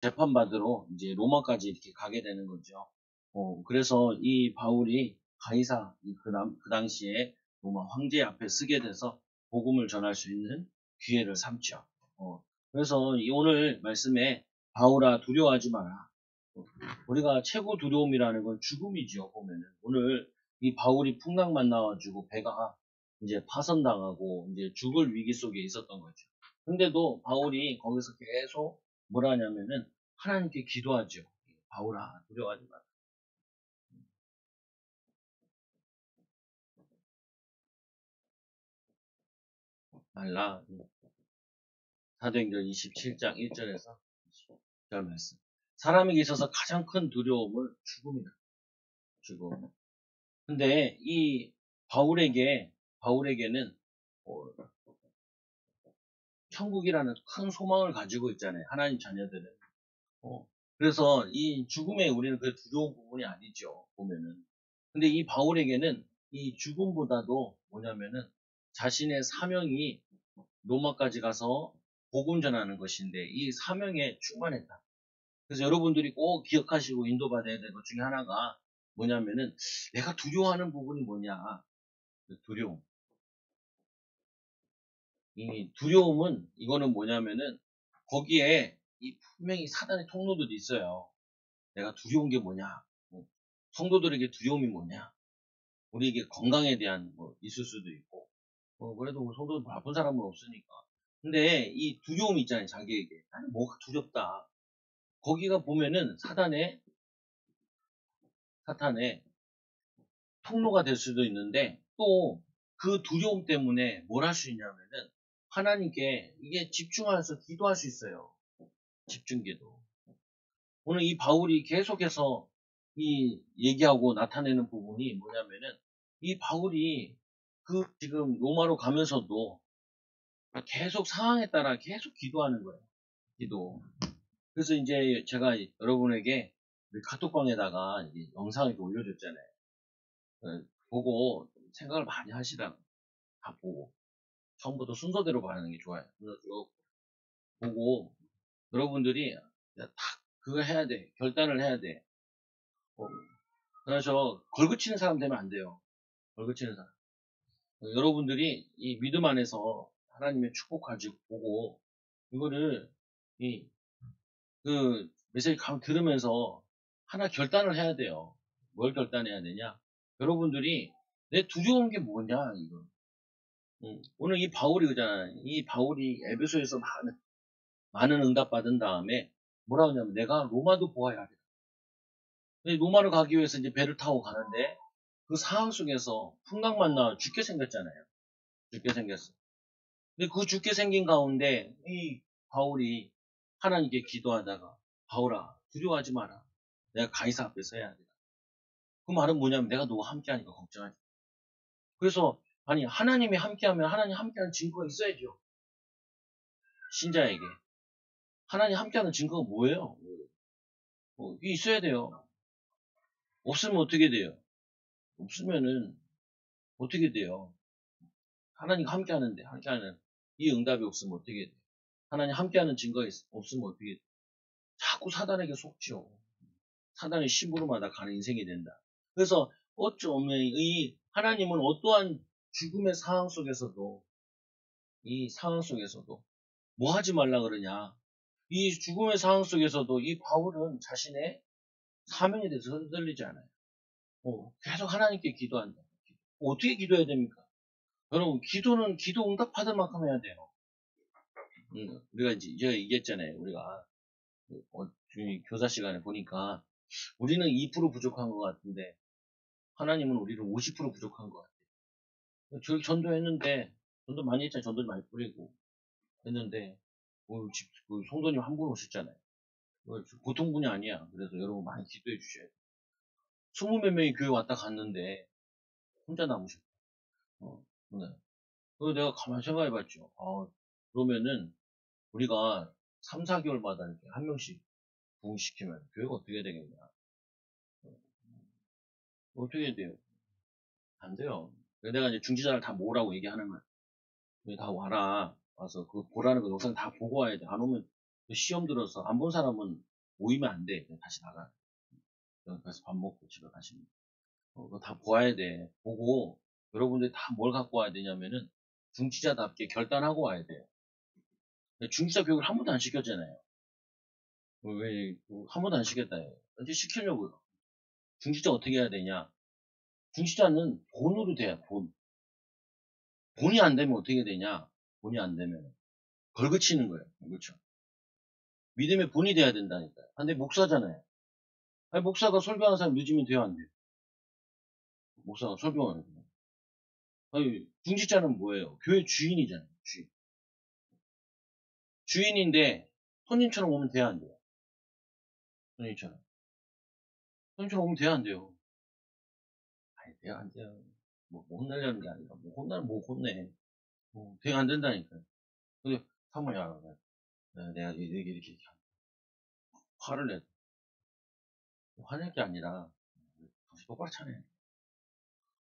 재판받으러 이제 로마까지 이렇게 가게 되는 거죠. 그래서 이 바울이 가이사 그 당시에 로마 황제 앞에 서게 돼서 복음을 전할 수 있는 기회를 삼죠. 그래서 이 오늘 말씀에 바울아 두려워하지 마라. 우리가 최고 두려움이라는 건 죽음이죠. 보면은 오늘 이 바울이 풍랑 만나가지고 배가 이제 파선당하고 이제 죽을 위기 속에 있었던 거죠. 근데도 바울이 거기서 계속 뭐라 하냐면은 하나님께 기도하죠. 바울아 두려워하지 말라. 사도행전 27장 1절에서 20절 말씀. 사람에게 있어서 가장 큰 두려움은 죽음이다. 죽음. 근데 이 바울에게는 어, 천국이라는 큰 소망을 가지고 있잖아요. 하나님 자녀들은. 어, 그래서 이 죽음에 우리는 그 두려운 부분이 아니죠. 보면은. 근데 이 바울에게는 이 죽음보다도 뭐냐면은 자신의 사명이 로마까지 가서 복음 전하는 것인데 이 사명에 충만했다. 그래서 여러분들이 꼭 기억하시고 인도받아야 될 것 중에 하나가 뭐냐면은 내가 두려워하는 부분이 뭐냐. 그 두려움. 이 두려움은 이거는 뭐냐면은 거기에 이 분명히 사단의 통로들이 있어요. 내가 두려운 게 뭐냐? 성도들에게 두려움이 뭐냐? 우리에게 건강에 대한 뭐 있을 수도 있고, 그래도 뭐 성도 나쁜 사람은 없으니까. 근데 이 두려움이 있잖아요, 자기에게. 나는 뭐가 두렵다. 거기가 보면은 사탄의 통로가 될 수도 있는데, 또 그 두려움 때문에 뭘 할 수 있냐면은 하나님께 이게 집중해서 기도할 수 있어요. 집중기도. 오늘 이 바울이 계속해서 이 얘기하고 나타내는 부분이 뭐냐면은 이 바울이 그 지금 로마로 가면서도 계속 상황에 따라 계속 기도하는 거예요. 기도. 그래서 이제 제가 여러분에게 우리 카톡방에다가 영상을 이렇게 올려줬잖아요. 보고 생각을 많이 하시라고. 다 보고. 처음부터 순서대로 가는 게 좋아요. 순서 쭉 보고 여러분들이 딱 그거 해야 돼. 결단을 해야 돼. 그래서 걸그치는 사람 되면 안 돼요. 걸그치는 사람. 여러분들이 이 믿음 안에서 하나님의 축복 가지고 보고 이거를 그 메시지 들으면서 하나 결단을 해야 돼요. 뭘 결단해야 되냐? 여러분들이 내 두려운 게 뭐냐 이거. 오늘 이 바울이 그잖아요. 이 바울이 에베소에서 많은 응답 받은 다음에 뭐라 하냐면 내가 로마도 보아야 돼. 로마를 가기 위해서 이제 배를 타고 가는데 그 상황 속에서 풍랑 만나 죽게 생겼잖아요. 죽게 생겼어. 근데 그 죽게 생긴 가운데 이 바울이 하나님께 기도하다가 바울아 두려워하지 마라. 내가 가이사 앞에 서야 돼. 그 말은 뭐냐면 내가 너와 함께하니까 걱정하지 마. 그래서 아니 하나님이 함께하면 하나님 함께하는 증거가 있어야죠. 신자에게. 하나님 함께하는 증거가 뭐예요? 이게 있어야 돼요. 없으면 어떻게 돼요? 없으면은 어떻게 돼요? 하나님 함께하는 이 응답이 없으면 어떻게 돼요? 하나님 함께하는 증거가 없으면 어떻게 돼요? 자꾸 사단에게 속죠. 사단의 심부름마다 가는 인생이 된다. 그래서 어쩌면 이 하나님은 어떠한 죽음의 상황 속에서도 이 상황 속에서도 뭐 하지 말라 그러냐. 이 죽음의 상황 속에서도 이 바울은 자신의 사명에 대해서 흔들리지 않아요. 계속 하나님께 기도한다. 어떻게 기도해야 됩니까? 여러분 기도는 기도 응답받을 만큼 해야 돼요. 우리가 이제 제가 얘기했잖아요. 우리가 교사 시간에 보니까 우리는 2% 부족한 것 같은데 하나님은 우리를 50% 부족한 것 같아요. 저희 전도했는데 전도 많이 했잖아요. 전도 많이 뿌리고 했는데 오늘 그 성도님 한 분 오셨잖아요. 보통 분이 아니야. 그래서 여러분 많이 기도해 주셔야 돼요. 20몇 명이 교회 왔다 갔는데 혼자 남으셨다. 네. 그래서 내가 가만히 생각해 봤죠. 그러면은 우리가 3, 4개월마다 이렇게 한 명씩 부흥시키면 교회가 어떻게 되겠냐. 어떻게 돼요? 안 돼요. 그래서 내가 이제 중지자를 다 모으라고 얘기하는 거야. 다 와라. 와서 그 보라는 거 영상 다 보고 와야 돼. 안 오면 시험 들어서 안 본 사람은 모이면 안 돼. 그냥 다시 나가. 그래서 밥 먹고 집에 가시면. 그거 다 보아야 돼. 보고, 여러분들이 다 뭘 갖고 와야 되냐면은, 중지자답게 결단하고 와야 돼요. 중지자 교육을 한 번도 안 시켰잖아요. 왜, 한 번도 안 시켰다 해요. 이제 시키려고요. 중지자 어떻게 해야 되냐? 중지자는 본으로 돼요, 본. 본이 안 되면 어떻게 되냐? 본이 안 되면 걸그치는 거예요. 그렇죠? 믿음의 본이 돼야 된다니까요. 근데 목사잖아요. 아니, 목사가 설교하는 사람 늦으면 돼요, 안 돼요? 목사가 설교하는 사람. 아니, 중지자는 뭐예요? 교회 주인이잖아요, 주인. 주인인데, 손님처럼 오면 돼야 안 돼요? 손님처럼. 손님처럼 오면 돼야 안 돼요? 아니, 돼야 안 돼요. 뭐, 혼내려는 게 아니라, 뭐, 혼나면 뭐 혼내. 돼야 안 된다니까요. 근데, 사모야, 내가 이렇게 화를 내. 화낼 게 아니라, 정신 똑바로 차려.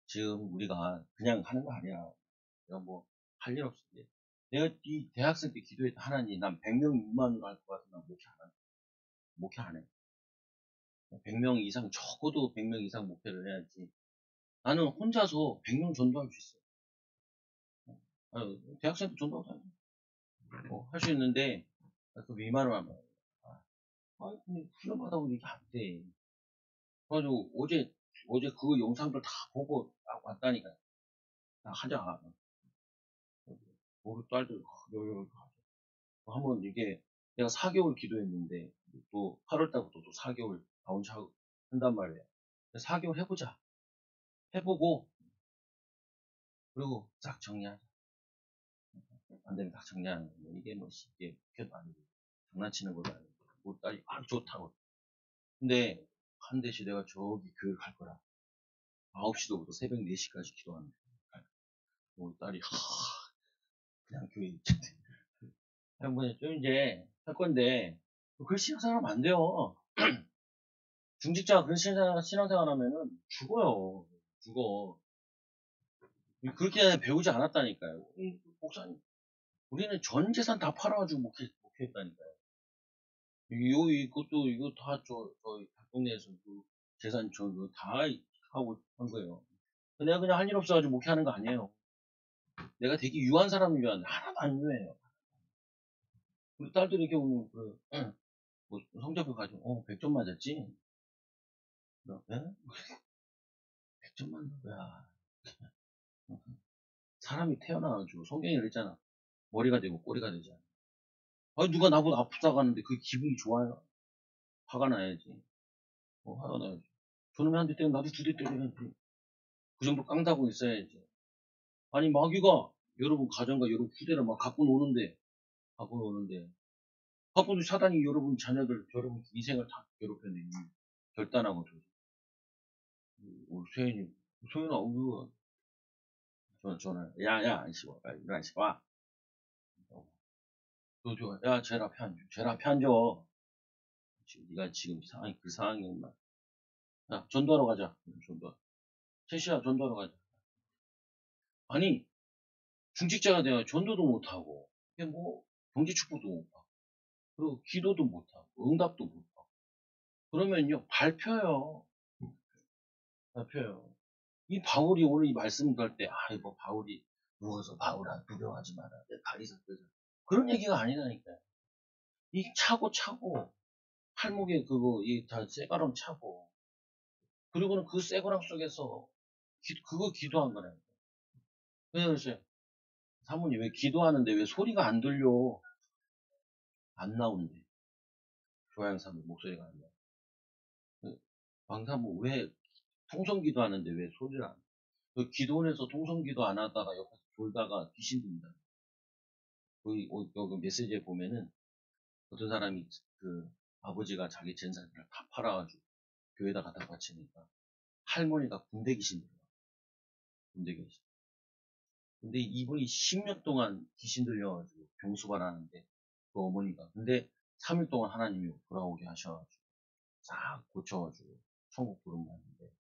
지금 우리가 그냥 하는 거 아니야. 내가 뭐, 할 일 없을 때. 내가 이 대학생 때 기도했던 하나님, 난 100명 미만으로 할 것 같으면 난 목회 안 해. 목회 안 해. 100명 이상, 적어도 100명 이상 목회를 해야지. 나는 혼자서 100명 전도할 수 있어. 대학생 때 전도하고 다녀. 할 수 있는데, 그 미만으로 하면, 근데 훈련받아 보니 이게 안 돼. 그래가지고, 어제 그 영상들 다 보고 딱 왔다니까. 나 하자. 우리 딸들, 한번 이게, 내가 4개월 기도했는데, 또 8월 달부터 또 4개월 다운차 한단 말이에요. 4개월 해보자. 해보고, 그리고 싹 정리하자. 안 되면 딱 정리하는 거. 이게 뭐, 이게 그래도 아니고, 장난치는 것도 아니고, 우리 딸이 좋다고. 근데, 한 대씩 내가 저기 교회 갈 거라. 9시도부터 새벽 4시까지 기도하는데, 우리 딸이, 그냥 교회 있던데. 뭐, 좀 이제, 할 건데, 그 신앙생활 하면 안 돼요. 중직자가 그런 신앙생활 하면은 죽어요. 죽어. 그렇게 배우지 않았다니까요. 목사님, 우리는 전 재산 다 팔아가지고 목회했다니까요. 이거 다 저희 동네에서 그 재산 그거 다 하고 한 거예요. 내가 그냥 할 일 없어가지고 목회하는 거 아니에요. 내가 되게 유한 사람인 줄 알았는데 하나도 안 유해요. 우리 딸들이 이렇게 오면 뭐 성적표 가지고 100점 맞았지? 네? 100점 맞는 거야. 사람이 태어나가지고 성경이 그랬잖아. 머리가 되고 꼬리가 되잖아. 누가 나보다 아프다고 하는데 그 기분이 좋아요. 화가 나야지. 화가 나야지. 저놈이 한 대 때리면 나도 2대 때려야지. 그 정도 깡다고 있어야지. 아니 마귀가 여러분 가정과 여러분 후대를 막 갖고 노는데 갖고 사단이 여러분 자녀들 여러분 인생을 다 괴롭혀내니 결단하고 소연아 전화 야야 안식와 이리 안식와 야 제일 앞에 앉아 제일 앞에 앉아 지금 네가 지금 상황이 그 상황이구만 야 전도하러 가자 전도 채시야 전도하러 가자 아니 중직자가 돼야 전도도 못하고 이게 뭐 경제축복도 못하고 그리고 기도도 못하고 응답도 못하고 그러면요 발표요 발표요 이 바울이 오늘 이 말씀을 할 때 아이고 바울이 누워서 바울아 두려워하지 마라 내 다리 삭혀서 그런 얘기가 아니라니까요 이 차고 팔목에 그거 이 다 쇠가람 차고 그리고는 그 쇠가람 속에서 그거 기도한 거라니까 그래서 사모님 왜 기도하는데 왜 소리가 안 들려 안 나온대 교양사모 목소리가 안 나와 왕사모 왜 통성기도 하는데 왜 소리를 안 그 기도원에서 통성기도 안 하다가 옆에서 졸다가 귀신 듭니다 여기 메시지에 보면은 어떤 사람이 그 아버지가 자기 재산을 다 팔아가지고 교회에다 갖다 바치니까 할머니가 군대 귀신 들어요. 군대 귀신. 근데 이분이 10년 동안 귀신 들려가지고 병수발 하는데 그 어머니가 근데 3일 동안 하나님이 돌아오게 하셔가지고 싹 고쳐가지고 천국 부름 받는데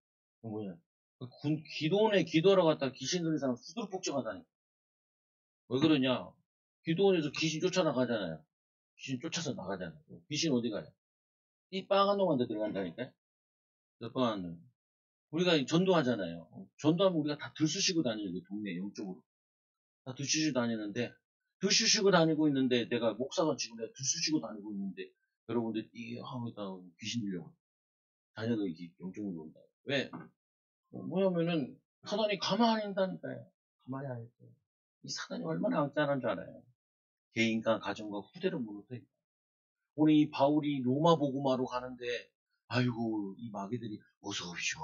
그 뭐냐 기도원에 기도하러 갔다가 귀신 들린 사람 후드로 폭정하다니까 왜 그러냐 기도원에서 귀신 쫓아나가잖아요 귀신 쫓아서 나가잖아요 귀신 어디 가요 이 빨간 동안도 들어간다니까요. 저 빨간 동. 우리가 전도하잖아요. 전도하면 우리가 다 들쑤시고 다니는 게 동네 영적으로. 다 들쑤시고 다니는데, 들쑤시고 다니고 있는데, 내가 목사가 지금 내가 들쑤시고 다니고 있는데, 여러분들 이 하고 있다 귀신 들려고. 자녀도 이게 영적으로 온다. 왜? 뭐냐면은, 사단이 가만히 안 있다니까요. 가만히 안 있어요. 이 사단이 얼마나 악랄한 줄 알아요. 개인과 가정과 후대를 무너뜨려. 오늘 이 바울이 로마 복음화로 가는데, 아이고, 이 마귀들이 어서 오시오.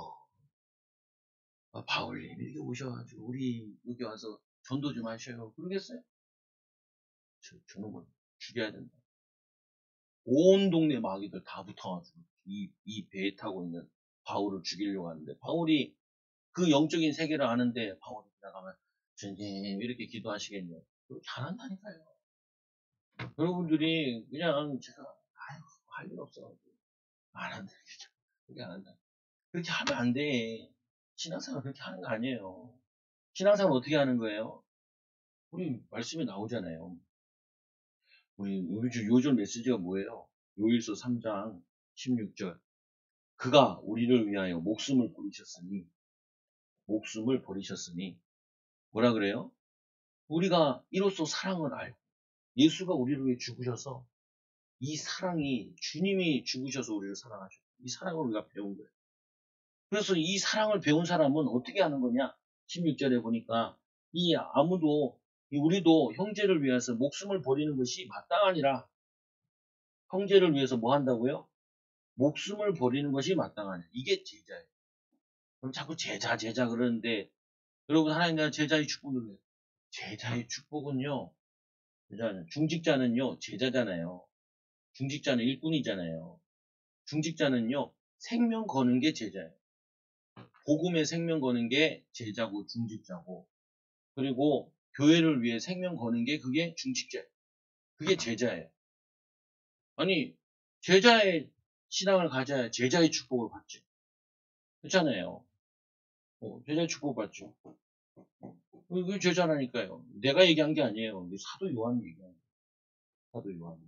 바울님, 이렇게 오셔가지고, 우리 여기 와서 전도 좀 하셔요. 그러겠어요? 저놈을 죽여야 된다. 온 동네 마귀들 다 붙어가지고, 이 배에 타고 있는 바울을 죽이려고 하는데, 바울이 그 영적인 세계를 아는데, 바울이 지나가면, 주님, 이렇게 기도하시겠냐. 잘한다니까요. 여러분들이 그냥 제가, 아유, 할 일 없어가지고, 안 한다. 그렇게 안 한다. 그렇게 하면 안 돼. 신앙생활 그렇게 하는 거 아니에요. 신앙생활 어떻게 하는 거예요? 우리 말씀에 나오잖아요. 우리 요절 메시지가 뭐예요? 요일서 3장 16절. 그가 우리를 위하여 목숨을 버리셨으니 뭐라 그래요? 우리가 이로써 사랑을 알고 예수가 우리를 위해 죽으셔서 이 사랑이 주님이 죽으셔서 우리를 사랑하셨고 이 사랑을 우리가 배운 거예요. 그래서 이 사랑을 배운 사람은 어떻게 하는 거냐? 16절에 보니까 우리도 형제를 위해서 목숨을 버리는 것이 마땅하니라. 형제를 위해서 뭐 한다고요? 목숨을 버리는 것이 마땅하냐. 이게 제자예요. 그럼 자꾸 제자 그러는데 여러분 하나님 나라 제자의 축복을 해요. 제자의 축복은요. 중직자는요. 제자잖아요. 중직자는 일꾼이잖아요. 중직자는요. 생명 거는 게 제자예요. 복음에 생명 거는 게 제자고 중직자고 그리고 교회를 위해 생명 거는 게 그게 중직자예요. 그게 제자예요. 아니 제자의 신앙을 가져야 제자의 축복을 받죠. 그렇잖아요. 제자의 축복을 받죠. 그게 제자라니까요. 내가 얘기한 게 아니에요. 사도 요한이 얘기한 거예요. 사도 요한이.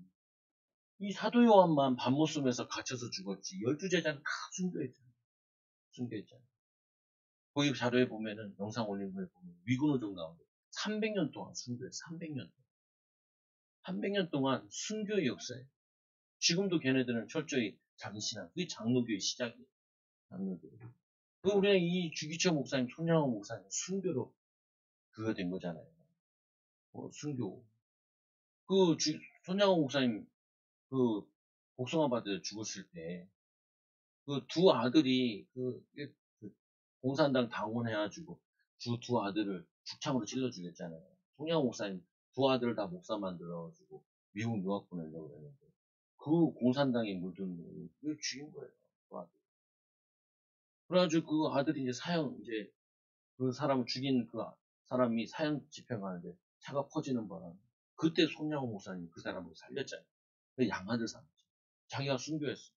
이 사도 요한만 밤모섬에서 갇혀서 죽었지. 12제자는 다 순교했잖아요. 순교했잖아요. 거기 자료에 보면은 영상 올린 거에 보면 위근호적 나오는데 300년 동안 순교해. 300년 동안. 300년 동안 순교의 역사예요. 지금도 걔네들은 철저히 자기 신앙. 그게 장로교의 시작이에요. 장로교. 우리가 이 주기철 목사님, 손양호 목사님 순교로 그거 된 거잖아요. 순교. 손양호 목사님 복숭아 밭에 죽었을 때 두 아들이 공산당 당원해가지고 두 아들을 죽창으로 찔러 죽였잖아요. 손양호 목사님 두 아들을 다 목사 만들어가지고 미국 유학 보내려고 했는데 그 공산당에 물든 걸 죽인 거예요. 그 아들. 그래가지고 그 아들이 이제 그 사람을 죽인 그 사람이 사형 집행하는데 차가 퍼지는 바람에 그때 손양호 목사님이 그 사람을 살렸잖아요. 그 양아들 살았죠. 자기가 순교했어.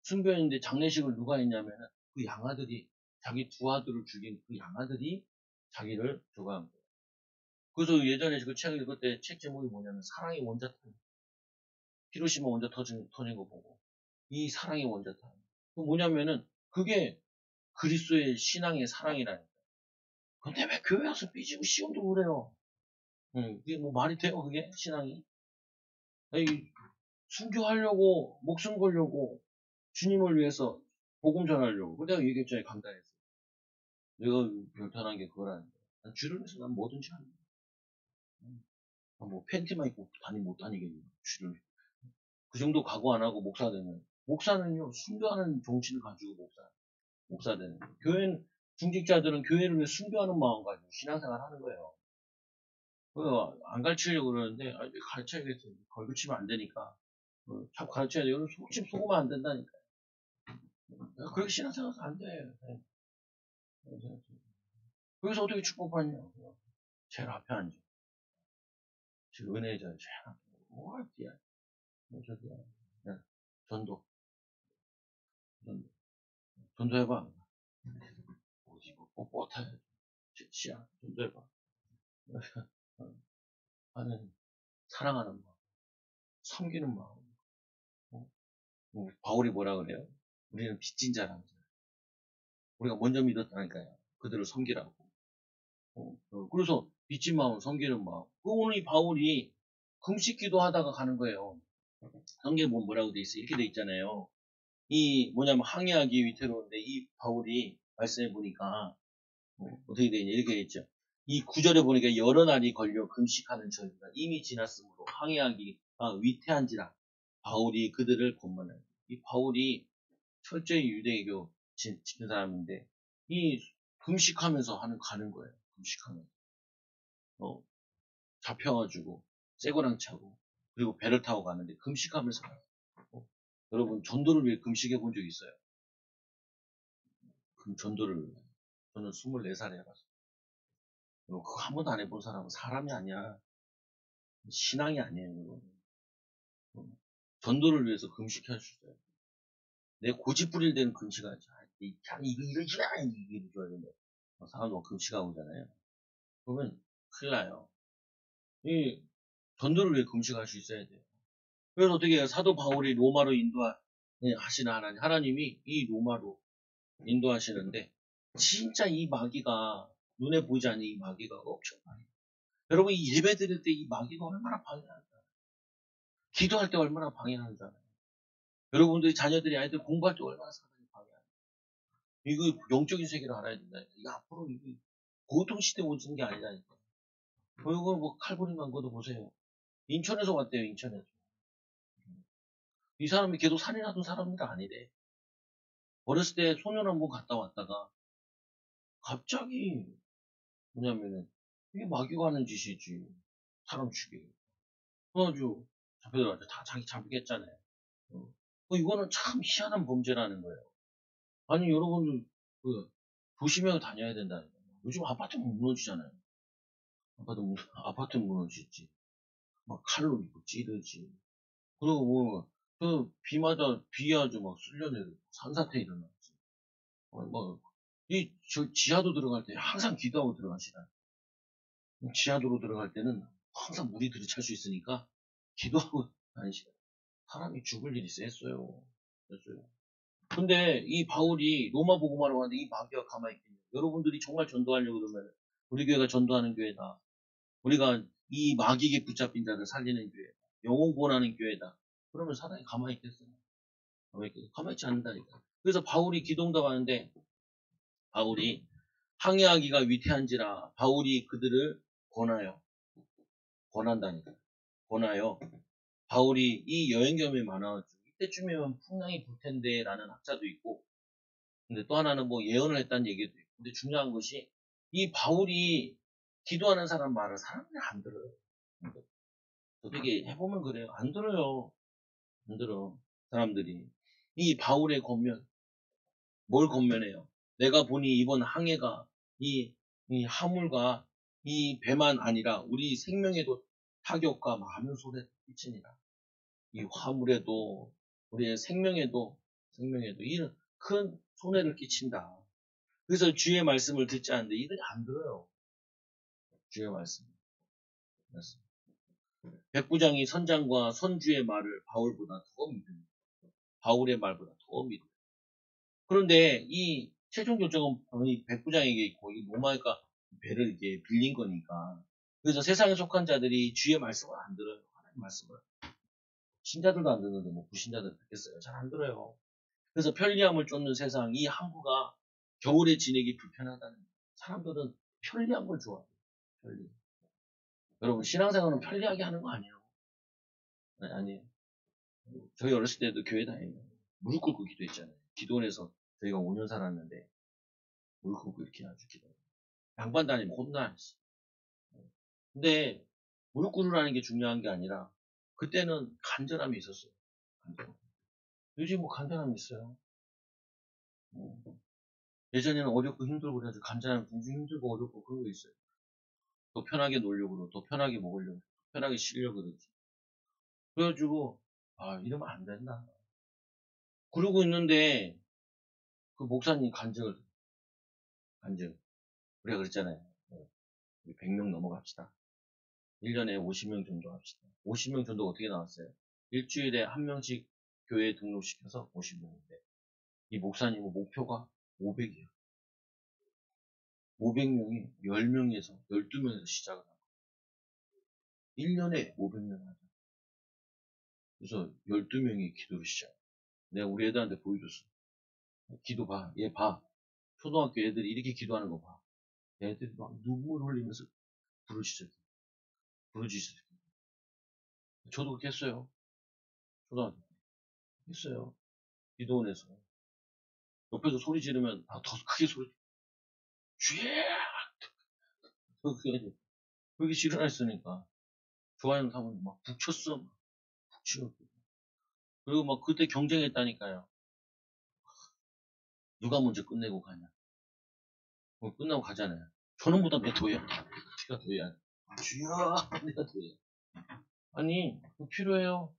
순교했는데 장례식을 누가 했냐면은 그 양아들이 자기 두 아들을 죽인 그 양아들이 자기를 저거 한 거예요. 그래서 예전에 그 책을 읽을 때 책 제목이 뭐냐면 사랑의 원자탄. 히로시마 원자 터진 거 보고 이 사랑의 원자탄. 그 뭐냐면은 그게 그리스도의 신앙의 사랑이라니까. 근데 왜 교회 와서 삐지고 시험도 그래요? 그게 뭐 말이 돼요, 그게? 신앙이? 아니, 순교하려고, 목숨 걸려고, 주님을 위해서 복음 전하려고. 그 내가 얘기했잖아요, 강단에서. 내가 결단한 게 그거라는 거야. 난 주를 위해서 난 뭐든지 하는 거야. 뭐, 팬티만 입고 못 다니겠냐, 주를. 그 정도 각오 안 하고 목사 되면. 목사는요, 순교하는 정신을 가지고 목사 되는 거예요. 중직자들은 교회를 위해 순교하는 마음 가지고 신앙생활 하는 거예요. 안 가르치려고 그러는데, 가르쳐야겠어. 걸붙이면 안 되니까. 자꾸 가르쳐야 돼. 여러분, 속으면 안 된다니까. 그렇게 신앙생활 안 돼. 그래서 어떻게 축복받냐. 제일 앞에 앉아. 지금 은혜의 자리 제일 앞에. 뭐야, 저기야. 야, 전도. 전도. 전도해봐. 뭐지, 뻣뻣해. 지치야. 전도해봐. 나는 사랑하는 마음. 섬기는 마음. 어? 바울이 뭐라 그래요? 우리는 빚진 자라고. 우리가 먼저 믿었다니까요. 그들을 섬기라고. 그래서 빚진 마음, 섬기는 마음. 오늘 이 바울이 금식기도 하다가 가는 거예요. 성경에 보면 뭐라고 돼 있어요? 이렇게 돼 있잖아요. 이 뭐냐면 항해하기 위태로운데 이 바울이 말씀해 보니까 어떻게 되냐 이렇게 했죠. 이 구절에 보니까 여러 날이 걸려 금식하는 저희가 이미 지났으므로 항해하기가 위태한지라 바울이 그들을 권면하여. 이 바울이 철저히 유대교 지킨 사람인데 이 금식하면서 가는 거예요. 금식하면서 잡혀가지고 쇠고랑 차고 그리고 배를 타고 가는데 금식하면서 가요. 여러분 전도를 위해 금식해 본 적 있어요? 그럼 전도를 위해. 저는 24살에 해봤어요. 그거 한 번도 안 해본 사람은 사람이 아니야. 신앙이 아니에요. 이거. 전도를 위해서 금식할 수 있어요. 내 고집 부릴 때는 금식하지. 이거 이러지마 이게 이러줘야 되는데 사람도 금식하고 오잖아요. 그러면 큰일 나요. 이 전도를 위해 금식할 수 있어야 돼요. 그래서 어떻게 해요? 사도 바울이 로마로 인도하시는 하나님이 이 로마로 인도하시는데 진짜 이 마귀가 눈에 보이지 않는 이 마귀가 엄청 많아요. 여러분 이 예배 드릴 때 이 마귀가 얼마나 방해하는지 알아요. 기도할 때 얼마나 방해하는지 알아요. 여러분들이 자녀들이 아이들 공부할 때 얼마나 사단이 방해하는지. 이거 영적인 세계를 알아야 된다니까. 이거 앞으로 이거 보통 시대 오는 게 아니라니까. 이거 뭐 칼부림한 것도 보세요. 인천에서 왔대요. 인천에서. 이 사람이 계속 살인하던 사람이 아니래. 어렸을 때 소년 한번 갔다 왔다가 갑자기 뭐냐면은 이게 마귀가 하는 짓이지. 사람 죽이고. 그래가지고 잡혀들어가지고 다 자기 잡겠잖아요. 이거는 참 희한한 범죄라는 거예요. 아니 여러분들 조심하고 다녀야 된다는 거예요. 요즘 아파트 무너지잖아요. 아파트 무너지지. 막 칼로 이고 찌르지. 그리고 비 맞아 비 아주 막 쓸려내리고 산사태 일어나지. 지하도 들어갈 때 항상 기도하고 들어가시라. 지하도로 들어갈 때는 항상 물이 들이찰 수 있으니까 기도하고 다니시라. 사람이 죽을 일이 셌어요. 근데 이 바울이 로마 복음하러 왔는데 이 마귀가 가만히 있겠냐. 여러분들이 정말 전도하려고 그러면 우리 교회가 전도하는 교회다. 우리가 이 마귀에게 붙잡힌 자를 살리는 교회다. 영혼 구원하는 교회다. 그러면 사람이 가만히 있겠어요. 가만히 있지 않는다니까. 그래서 바울이 기도응답하는데 바울이 항해하기가 위태한지라 바울이 그들을 권한다니까. 권하여 바울이 이 여행 경험이 많아가지고 이때쯤이면 풍랑이 불 텐데 라는 학자도 있고 근데 또 하나는 뭐 예언을 했다는 얘기도 있고 근데 중요한 것이 이 바울이 기도하는 사람 말을 사람들이 안 들어요. 어떻게 해보면 그래요. 안 들어요. 안 들어. 사람들이. 이 바울의 권면 뭘 권면해요? 내가 보니 이번 항해가 이 화물과 이 배만 아니라 우리 생명에도 타격과 많은 손에 끼치니라. 이 화물에도 우리의 생명에도 이런 큰 손해를 끼친다. 그래서 주의 말씀을 듣지 않는데 이들이 안 들어요. 주의 말씀. 백부장이 선장과 선주의 말을 바울보다 더 믿습니다. 바울의 말보다 더 믿어요. 그런데 이 최종 결정은 이 백부장에게 있고 이 로마가 배를 이렇게 빌린 거니까 그래서 세상에 속한 자들이 주의 말씀을 안 들어요. 하나님 말씀을. 신자들도 안 듣는데 뭐 불신자들 듣겠어요. 잘 안 들어요. 그래서 편리함을 쫓는 세상, 이 항구가 겨울에 지내기 불편하다는 거예요. 사람들은 편리한 걸 좋아해요. 편리. 여러분 신앙생활은 편리하게 하는 거 아니에요. 아니에요. 저희 어렸을 때도 교회 다니면 무릎 꿇고 기도했잖아요. 기도원에서 저희가 5년 살았는데 무릎 꿇고 이렇게 아주 기도. 양반 다니면 혼나. 근데 무릎 꿇으라는 게 중요한 게 아니라 그때는 간절함이 있었어요. 간절함. 요즘 뭐 간절함이 있어요. 예전에는 어렵고 힘들고 그래가지고 간절함 굉장히 힘들고 어렵고 그런 거 있어요. 더 편하게 놀려고 그러고 더 편하게 먹으려고 더 편하게 쉬려고 그러지. 그래가지고 이러면 안 된다. 그러고 있는데 그 목사님 간절 우리가 그랬잖아요. 100명 넘어갑시다. 1년에 50명 정도 합시다. 50명 정도 어떻게 나왔어요? 일주일에 한 명씩 교회에 등록시켜서 50명인데 이 목사님은 목표가 500이에요. 500명이 10명에서 12명에서 시작을 하고 1년에 500명 하자. 그래서 12명이 기도를 시작. 내가 우리 애들한테 보여줬어. 기도 봐. 얘 봐. 초등학교 애들이 이렇게 기도하는 거 봐. 애들이 막 눈물 흘리면서 부르짖어요. 저도 그렇게 했어요. 초등학교 때. 했어요. 기도원에서. 옆에서 소리 지르면 더 크게 소리 쥐야! 그렇게 일어났으니까. 좋아하는 사람은 막 북쳤어. 북치고. 그리고 막 그때 경쟁했다니까요. 누가 먼저 끝내고 가냐. 끝나고 가잖아요. 저놈보다 내 더야. 내가 더야. 주야, 내가 더야. 아니, 그거 필요해요.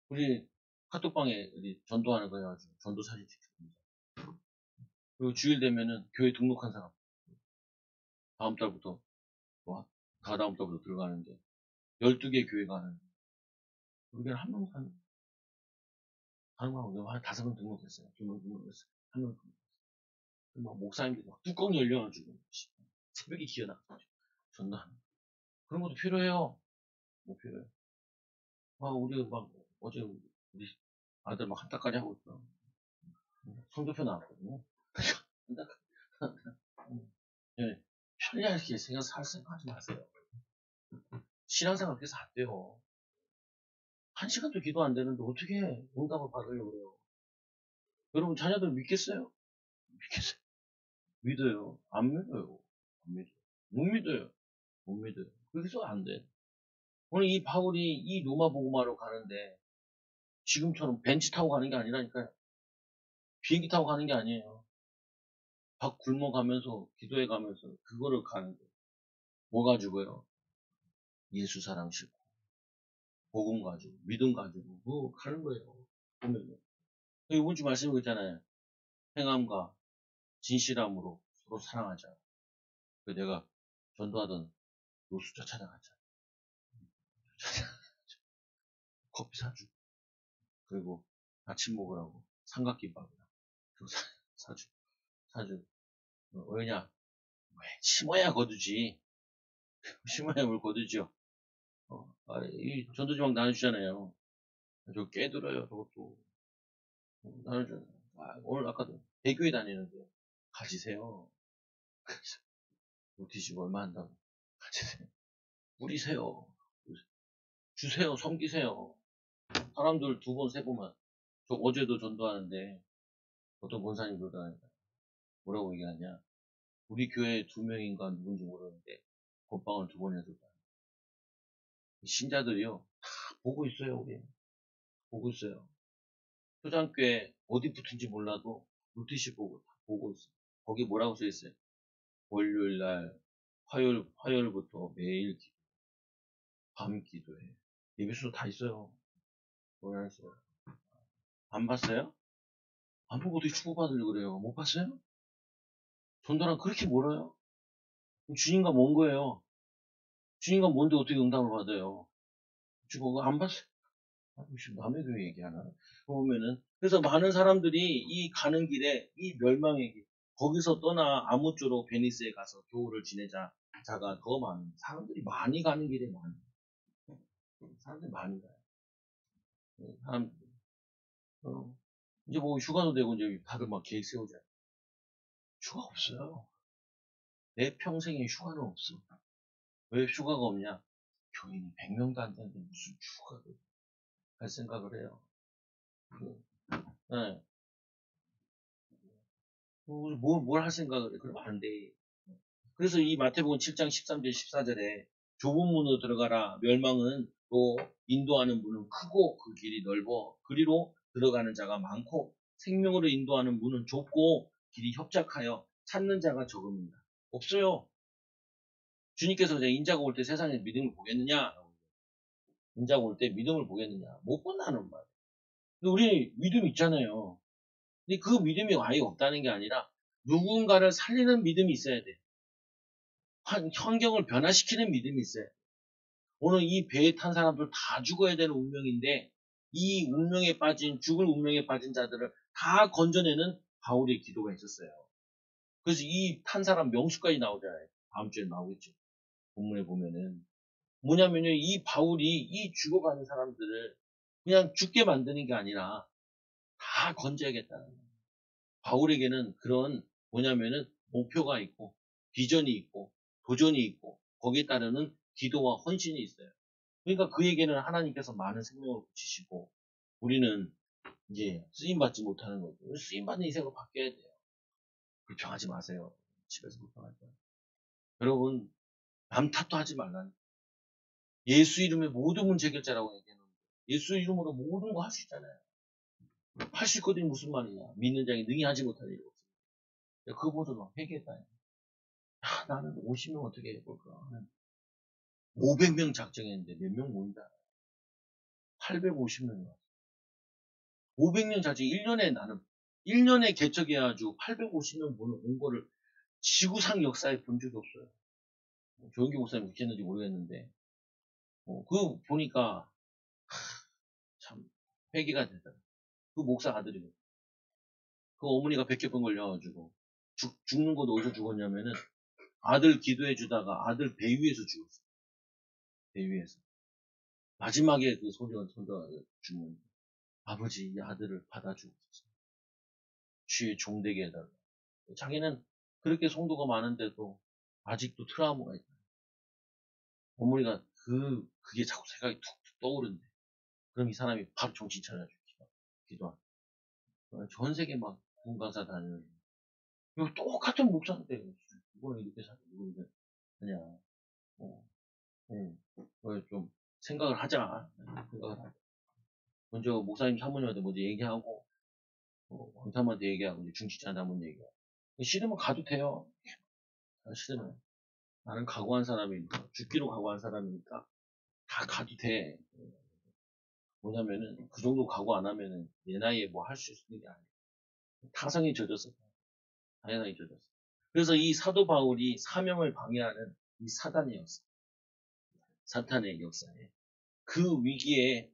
우리 카톡방에 우리 전도하는 거 해가지고 전도 사진 찍습니다. 그리고 주일 되면은 교회 등록한 사람 다음 달부터 다다음 달부터 들어가는데 12개 교회가 하는데 우리가 한 명 가는 한 5명 등록했어요. 2명 등록했어요. 한 명 등록했어요. 막 목사님들이 막 뚜껑 열려가지고 새벽에 기어나가지고 전도하는 그런 것도 필요해요. 뭐 필요해요. 우리 막 어제 우리 아들 막 한따까지 하고 있어. 성적표 나왔거든요. 네, 편리하게 생각하지 마세요. 신앙생활 그래서 안 돼요. 1시간도 기도 안 되는데 어떻게 응답을 받으려고 그래요? 여러분 자녀들 믿겠어요? 믿겠어요? 믿어요? 안 믿어요? 안 믿어요? 못 믿어요? 못 믿어요? 그래서 안 돼. 오늘 이 바울이 이 로마 복음화로 가는데 지금처럼 벤치 타고 가는 게 아니라니까요. 비행기 타고 가는 게 아니에요. 밥 굶어가면서 기도해 가면서 그거를 가는데 뭐 가지고요? 예수 사랑 싣고 복음 가지고 믿음 가지고 뭐 가는 거예요. 보면요. 이번 주 말씀이 있잖아요. 행함과 진실함으로 서로 사랑하자. 그 내가 전도하던 노숙자 찾아가자. 커피 사주고 그리고 아침 먹으라고 삼각김밥이랑 사주고 왜냐? 심어야 거두지. 심어야 뭘 거두죠. 이 전도지막 나눠주잖아요. 저 깨들어요, 저것도. 나눠줘요. 오늘 아까도 대교회 다니는데, 가지세요. 노티지 얼마 한다고. 가지세요. 뿌리세요. 주세요. 섬기세요. 사람들 2번, 3번만. 저 어제도 전도하는데, 어떤 권사님 그러다니까. 뭐라고 얘기하냐. 우리 교회 2명인가 누군지 모르는데, 건빵을 2번 해줬다. 신자들이요. 다 보고 있어요, 우리. 보고 있어요. 초장교회 어디 붙은지 몰라도 노티시 보고 있어요. 거기 뭐라고 써 있어요? 월요일 날, 화요일부터 매일 밤 기도해. 예배수도 다 있어요. 뭐라 했어요? 안 봤어요? 안 보고 어떻게 축복받으려고 그래요? 못 봤어요? 전도랑 그렇게 멀어요? 주님과 먼 거예요. 주님과 먼데 어떻게 응답을 받아요? 지금 안 봤어요? 남의 교회 얘기하나? 보면은, 그래서 많은 사람들이 이 가는 길에, 이 멸망의 길, 거기서 떠나 아무쪼록 베니스에 가서 겨울을 지내자. 자가 더 많은, 사람들이 많이 가는 길에 많은, 사람들이 많이 가요. 사람들이. 이제 뭐 휴가도 되고, 이제 다들 막 계획 세우자. 휴가 없어요. 내 평생에 휴가는 없어. 왜 휴가가 없냐? 교인이 100명도 안 되는데 무슨 휴가를 할 생각을 해요. 네. 뭘 할 생각을 해. 그러면 안 돼. 그래서 이 마태복음 7장 13절 14절에 좁은 문으로 들어가라. 멸망은 또 인도하는 문은 크고 그 길이 넓어 그리로 들어가는 자가 많고 생명으로 인도하는 문은 좁고 길이 협착하여 찾는 자가 적음입니다. 없어요. 주님께서 인자가 올 때 세상에 믿음을 보겠느냐? 인자가 올 때 믿음을 보겠느냐? 못 본다는 말. 근데 우리 믿음 있잖아요. 근데 그 믿음이 아예 없다는 게 아니라 누군가를 살리는 믿음이 있어야 돼. 환경을 변화시키는 믿음이 있어요. 오늘 이 배에 탄 사람들 다 죽어야 되는 운명인데 이 운명에 빠진, 죽을 운명에 빠진 자들을 다 건져내는 바울의 기도가 있었어요. 그래서 이 탄 사람 명수까지 나오잖아요. 다음 주에 나오겠죠. 본문에 보면은. 뭐냐면요, 이 바울이 이 죽어가는 사람들을 그냥 죽게 만드는 게 아니라 다 건져야겠다는 거예요. 바울에게는 그런 뭐냐면은 목표가 있고 비전이 있고 도전이 있고 거기에 따르는 기도와 헌신이 있어요. 그러니까 그에게는 하나님께서 많은 생명을 붙이시고 우리는 이제 쓰임받지 못하는 거죠. 쓰임받는 인생으로 바뀌어야 돼요. 불평하지 마세요. 집에서 불평하지 마세요. 여러분 남 탓도 하지 말라는 거예요. 예수 이름의 모든 문제 해결자라고 얘기하는 거예요. 예수 이름으로 모든 거 할 수 있잖아요. 할 수 있거든요. 무슨 말이냐. 믿는 자에게 능히 하지 못할 일이 없어요. 그거보다 회개다. 나는 50명 어떻게 해볼까? 500명 작정했는데 몇 명 모인다. 850명이 왔어. 500명 작정 1년에 나는 1년에 개척해가지고 850명 온 거를 지구상 역사에 본 적이 없어요. 조영기 목사님 그렇게 했는지 모르겠는데 그거 보니까 참 회개가 되더라. 그 목사 아들이고 그 어머니가 백혈병 걸려가지고 죽는 것도 어디서 죽었냐면은 아들 기도해 주다가 아들 배 위에서 죽었어. 배 위에서. 마지막에 그 손자가 죽는 아버지 이 아들을 받아주옵소서. 주의 종되게 해달라. 자기는 그렇게 성도가 많은데도 아직도 트라우마가 있다. 어머니가 그게 자꾸 생각이 툭툭 떠오른대. 그럼 이 사람이 바로 정신 차려주고 기도하고. 전 세계 막 군강사 다니는. 이거 똑같은 목사인데, 이거는 이렇게 사냐, 이거 이렇게 하냐. 좀 생각을 하자. 생각을 하자. 먼저 목사님 사모님한테 먼저 얘기하고, 왕사님한테 얘기하고, 중직자한테 한번 얘기하고. 싫으면 가도 돼요. 싫으면. 나는 각오한 사람이니까, 죽기로 각오한 사람이니까, 다 가도 돼. 뭐냐면은, 그 정도 각오 안 하면은, 내 나이에 뭐 할 수 있는 게 아니야. 타성이 젖었어. 당연하게 젖었어. 그래서 이 사도 바울이 사명을 방해하는 이 사단의 역사, 사탄의 역사에, 그 위기에,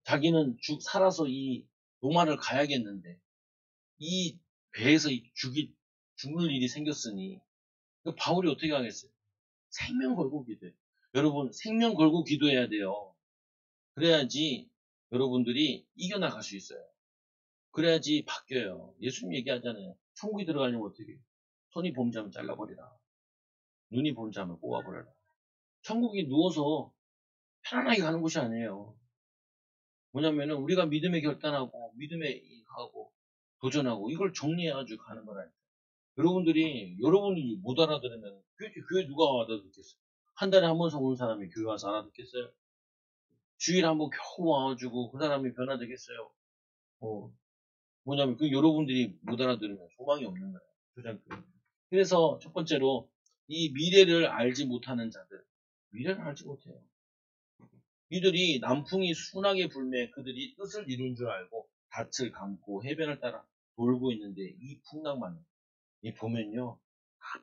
자기는 살아서 이 로마를 가야겠는데, 이 배에서 죽을 일이 생겼으니, 바울이 어떻게 하겠어요? 생명 걸고 기도해. 여러분, 생명 걸고 기도해야 돼요. 그래야지 여러분들이 이겨나갈 수 있어요. 그래야지 바뀌어요. 예수님 얘기하잖아요. 천국에 들어가려면 어떻게 해요? 손이 범죄하면 잘라버리라. 눈이 범죄하면 뽑아버려라. 천국이 누워서 편안하게 가는 곳이 아니에요. 뭐냐면은 우리가 믿음에 결단하고 믿음에 가고 도전하고 이걸 정리해가지고 가는 거라니까. 여러분이 못 알아들으면 교회 누가 알아듣겠어요? 한 달에 한 번씩 오는 사람이 교회 와서 알아듣겠어요? 주일에 한 번 겨우 와가지고 그 사람이 변화되겠어요? 뭐냐면 여러분들이 못 알아들으면 소망이 없는 거예요. 교장교회. 그래서 첫 번째로 이 미래를 알지 못하는 자들. 미래를 알지 못해요. 이들이 남풍이 순하게 불매 그들이 뜻을 이룬 줄 알고 닻을 감고 해변을 따라 돌고 있는데 이 풍랑만 보면요.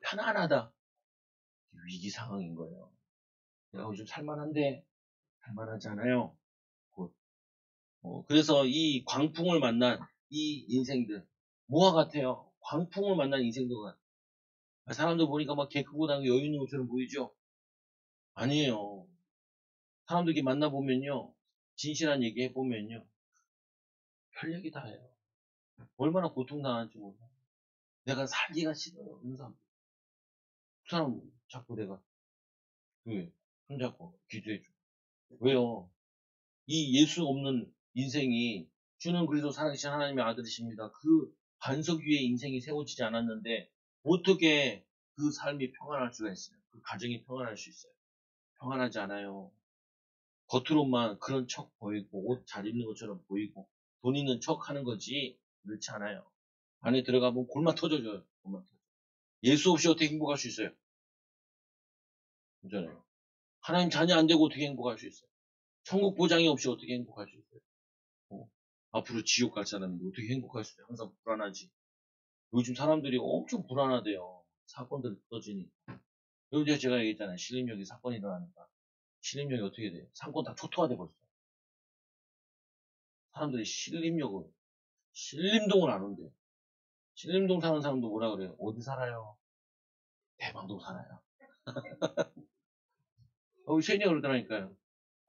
편안하다. 위기 상황인 거예요. 내가 요즘 살만한데 살만하지 않아요. 그래서 이 광풍을 만난 이 인생들 뭐와 같아요? 광풍을 만난 인생들 같아요. 사람들 보니까 막 개 크고 다니고 여유 있는 것처럼 보이죠? 아니에요. 사람들 이렇게 만나보면요. 진실한 얘기 해보면요. 별 얘기 다 해요. 얼마나 고통당하는지 몰라. 내가 살기가 싫어요. 그런 사람. 그 사람 자꾸 내가 손잡고 기도해줘. 왜요? 이 예수 없는 인생이 주는 그리스도 살아계신 하나님의 아들이십니다. 그 반석 위에 인생이 세워지지 않았는데 어떻게 그 삶이 평안할 수가 있어요? 그 가정이 평안할 수 있어요? 평안하지 않아요. 겉으로만 그런 척 보이고 옷 잘 입는 것처럼 보이고 돈 있는 척 하는 거지 그렇지 않아요. 안에 들어가면 골마 터져줘요. 골마 터져. 예수 없이 어떻게 행복할 수 있어요? 그잖아요. 하나님 자녀 안 되고 어떻게 행복할 수 있어요? 천국 보장이 없이 어떻게 행복할 수 있어요? 앞으로 지옥 갈 사람인데 어떻게 행복할 수 있어요? 항상 불안하지. 요즘 사람들이 엄청 불안하대요. 사건들이 터지니까. 여기 제가 얘기했잖아요. 신림역에 사건이 일어나니까. 신림역이 어떻게 돼요? 상권 다 초토화돼 버렸어요. 사람들이 신림동을 안 온대. 신림동 사는 사람도 뭐라 그래요? 어디 살아요? 대방동 살아요. 우리 세인이가 그러더라니까요.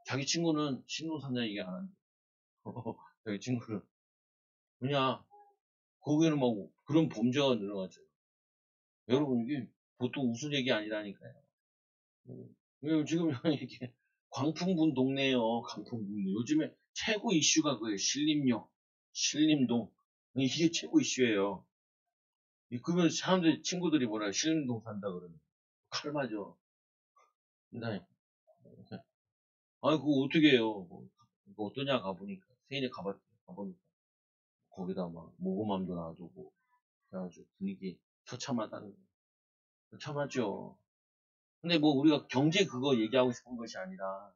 자기 친구는 신동 산다 얘기 안 한대. 자기 친구는. 그냥, 거기는 막 그런 범죄가 늘어나죠. 여러분, 이게 보통 웃을 얘기 아니라니까요. 지금 이렇게 광풍분 동네요. 광풍분. 요즘에 최고 이슈가 그거예요. 신림역, 신림동. 이게 최고 이슈예요. 그러면 사람들이, 친구들이 뭐라 신림동 산다 그러면. 칼 맞아. 근데, 아니, 그거 어떻게 해요? 그거 어떠냐 가보니까. 세인이 가보니까. 거기다 막 모금함도 놔두고. 그래가지고 분위기 처참하다는 거. 처참하죠. 근데 뭐 우리가 경제 그거 얘기하고 싶은 것이 아니라,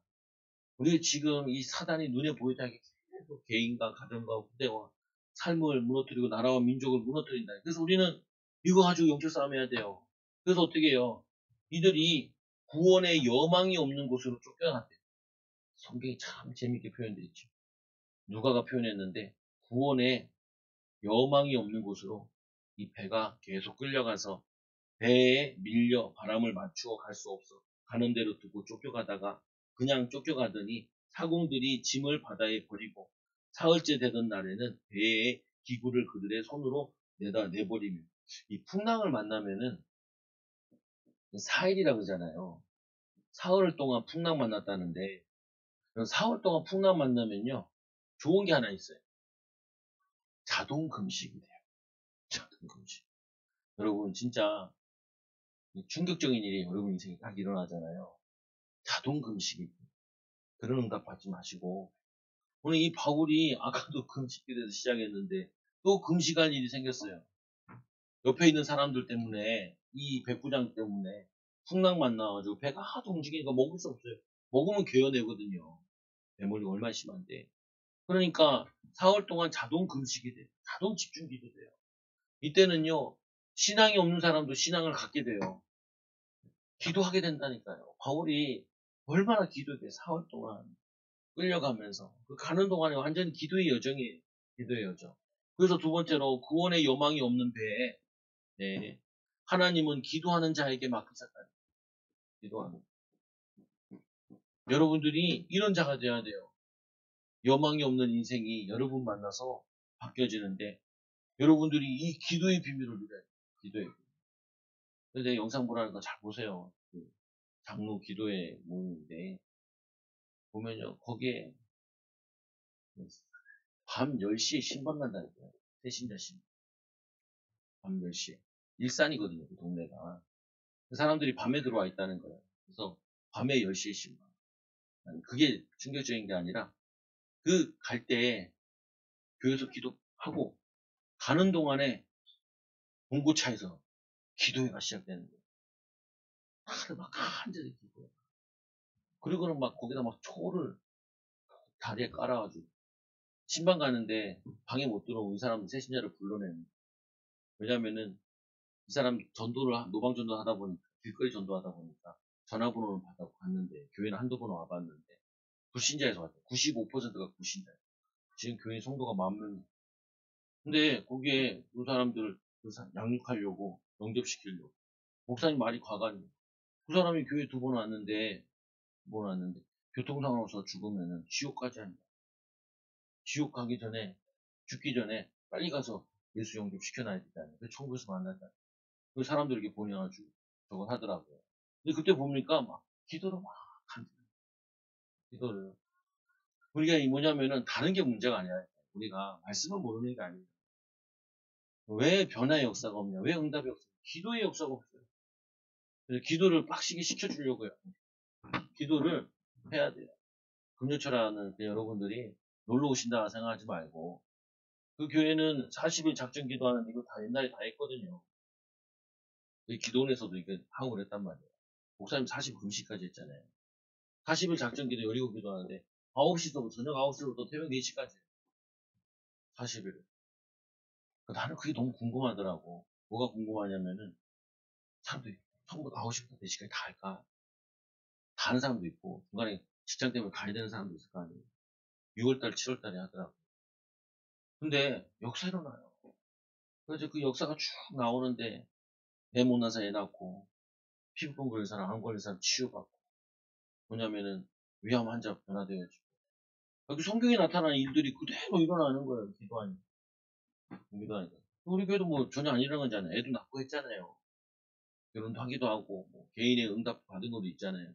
우리가 지금 이 사단이 눈에 보이다게 계속 개인과 가정과 후대와 삶을 무너뜨리고 나라와 민족을 무너뜨린다. 그래서 우리는 이거 가지고 영적 싸움 해야 돼요. 그래서 어떻게 해요? 이들이 구원의 여망이 없는 곳으로 쫓겨났대요. 성경이 참 재밌게 표현되어 있죠. 누가가 표현했는데, 구원의 여망이 없는 곳으로 이 배가 계속 끌려가서 배에 밀려 바람을 맞추어 갈 수 없어 가는 대로 두고 쫓겨가다가, 그냥 쫓겨가더니 사공들이 짐을 바다에 버리고 사흘째 되던 날에는 배의 기구를 그들의 손으로 내버리며, 이 풍랑을 만나면은 사일이라 그러잖아요. 사흘 동안 풍랑 만났다는데, 사흘 동안 풍랑 만나면요, 좋은 게 하나 있어요. 자동 금식이 돼요. 자동 금식. 여러분, 진짜 충격적인 일이 여러분 인생에 딱 일어나잖아요. 자동 금식이 돼요. 그런 응답 받지 마시고, 오늘 이 바울이 아까도 금식기에서 시작했는데 또 금식할 일이 생겼어요. 옆에 있는 사람들 때문에, 이 백부장 때문에 풍랑 만나가지고 배가 하도 움직이니까 먹을 수 없어요. 먹으면 괴어내거든요. 배멀리 얼마나 심한데. 그러니까 사흘 동안 자동 금식이 돼요. 자동 집중기도 돼요. 이때는요, 신앙이 없는 사람도 신앙을 갖게 돼요. 기도하게 된다니까요. 바울이 얼마나 기도해, 사흘 동안 끌려가면서. 그 가는 동안에 완전히 기도의 여정이에요. 기도의 여정. 그래서 두 번째로, 구원의 여망이 없는 배에, 네, 하나님은 기도하는 자에게 맡기셨다. 기도하는. 여러분들이 이런 자가 되어야 돼요. 여망이 없는 인생이 여러분 만나서 바뀌어지는데, 여러분들이 이 기도의 비밀을 누려야 돼요. 기도의 비밀. 그래서 영상 보라니까 잘 보세요. 그 장로 기도회 모임인데, 보면요, 거기에 밤 10시에 신방 간다니까요. 새신자 신방. 밤 10시에. 일산이거든요, 그 동네가. 그 사람들이 밤에 들어와 있다는 거예요. 그래서 밤에 10시에 신방. 그게 충격적인 게 아니라, 그 갈 때 교회에서 기도하고 가는 동안에 봉고차에서 기도회가 시작되는 거예요. 다들 막 간절히 기도해. 그리고는 막 거기다 막 초를 다리에 깔아가지고 신방 가는데 방에 못 들어오고 이 사람 새신자를 불러내는 거예요. 왜냐면은 이 사람 노방 전도 하다 보니까, 길거리 전도하다 보니까 전화번호를 받아고 갔는데, 교회는 한두 번 와봤는데 불신자에서 왔대요. 95%가 불신자예요. 지금 교회 성도가 10,000명. 근데 거기에 그 사람들을 양육하려고, 영접시키려고 목사님 말이 과간이에요. 그 사람이 교회 2번 왔는데, 교통사고로서 죽으면은 지옥까지 한다. 지옥 가기 전에, 죽기 전에 빨리 가서 예수 영접시켜놔야 된다는 거예요. 천국에서 만난다. 그 사람들 이렇게 보내가지고 저걸 하더라고요. 근데 그때 보니까 막 기도를 막 한다. 기도를. 우리가 이 뭐냐면은 다른 게 문제가 아니라, 우리가 말씀을 모르는 게 아니에요. 왜 변화의 역사가 없냐? 왜 응답의 역사가 없냐? 기도의 역사가 없어요. 그래서 기도를 빡시게 시켜주려고요. 기도를 해야 돼요. 금요철하는 여러분들이 놀러 오신다 생각하지 말고, 그 교회는 40일 작전 기도하는데 이거 다 옛날에 다 했거든요. 기도원에서도 이거 하고 그랬단 말이에요. 목사님 40 금식까지 했잖아요. 40일 작전 기도 열리고 기도하는데 9시부터 저녁 9시부터 새벽 4시까지 40일. 나는 그게 너무 궁금하더라고. 뭐가 궁금하냐면은, 사람들이 처음부터 9시부터 4시까지 다 할까? 다 하는 사람도 있고 중간에 직장 때문에 가야 되는 사람도 있을 거 아니에요. 6월달 7월달에 하더라고. 근데 역사 일어나요. 그래서 그 역사가 쭉 나오는데 배 못 나서 애 낳고 피부병 걸린 사람, 암 걸린 사람 치유받고 뭐냐면은 위암 환자 변화되어지고 여기 성경에 나타나는 일들이 그대로 일어나는 거예요. 기도하니까. 기도하니까. 우리 교회도 뭐 전혀 안 일어난 거잖아요. 애도 낳고 했잖아요. 결혼도 하기도 하고 뭐 개인의 응답 받은 것도 있잖아요.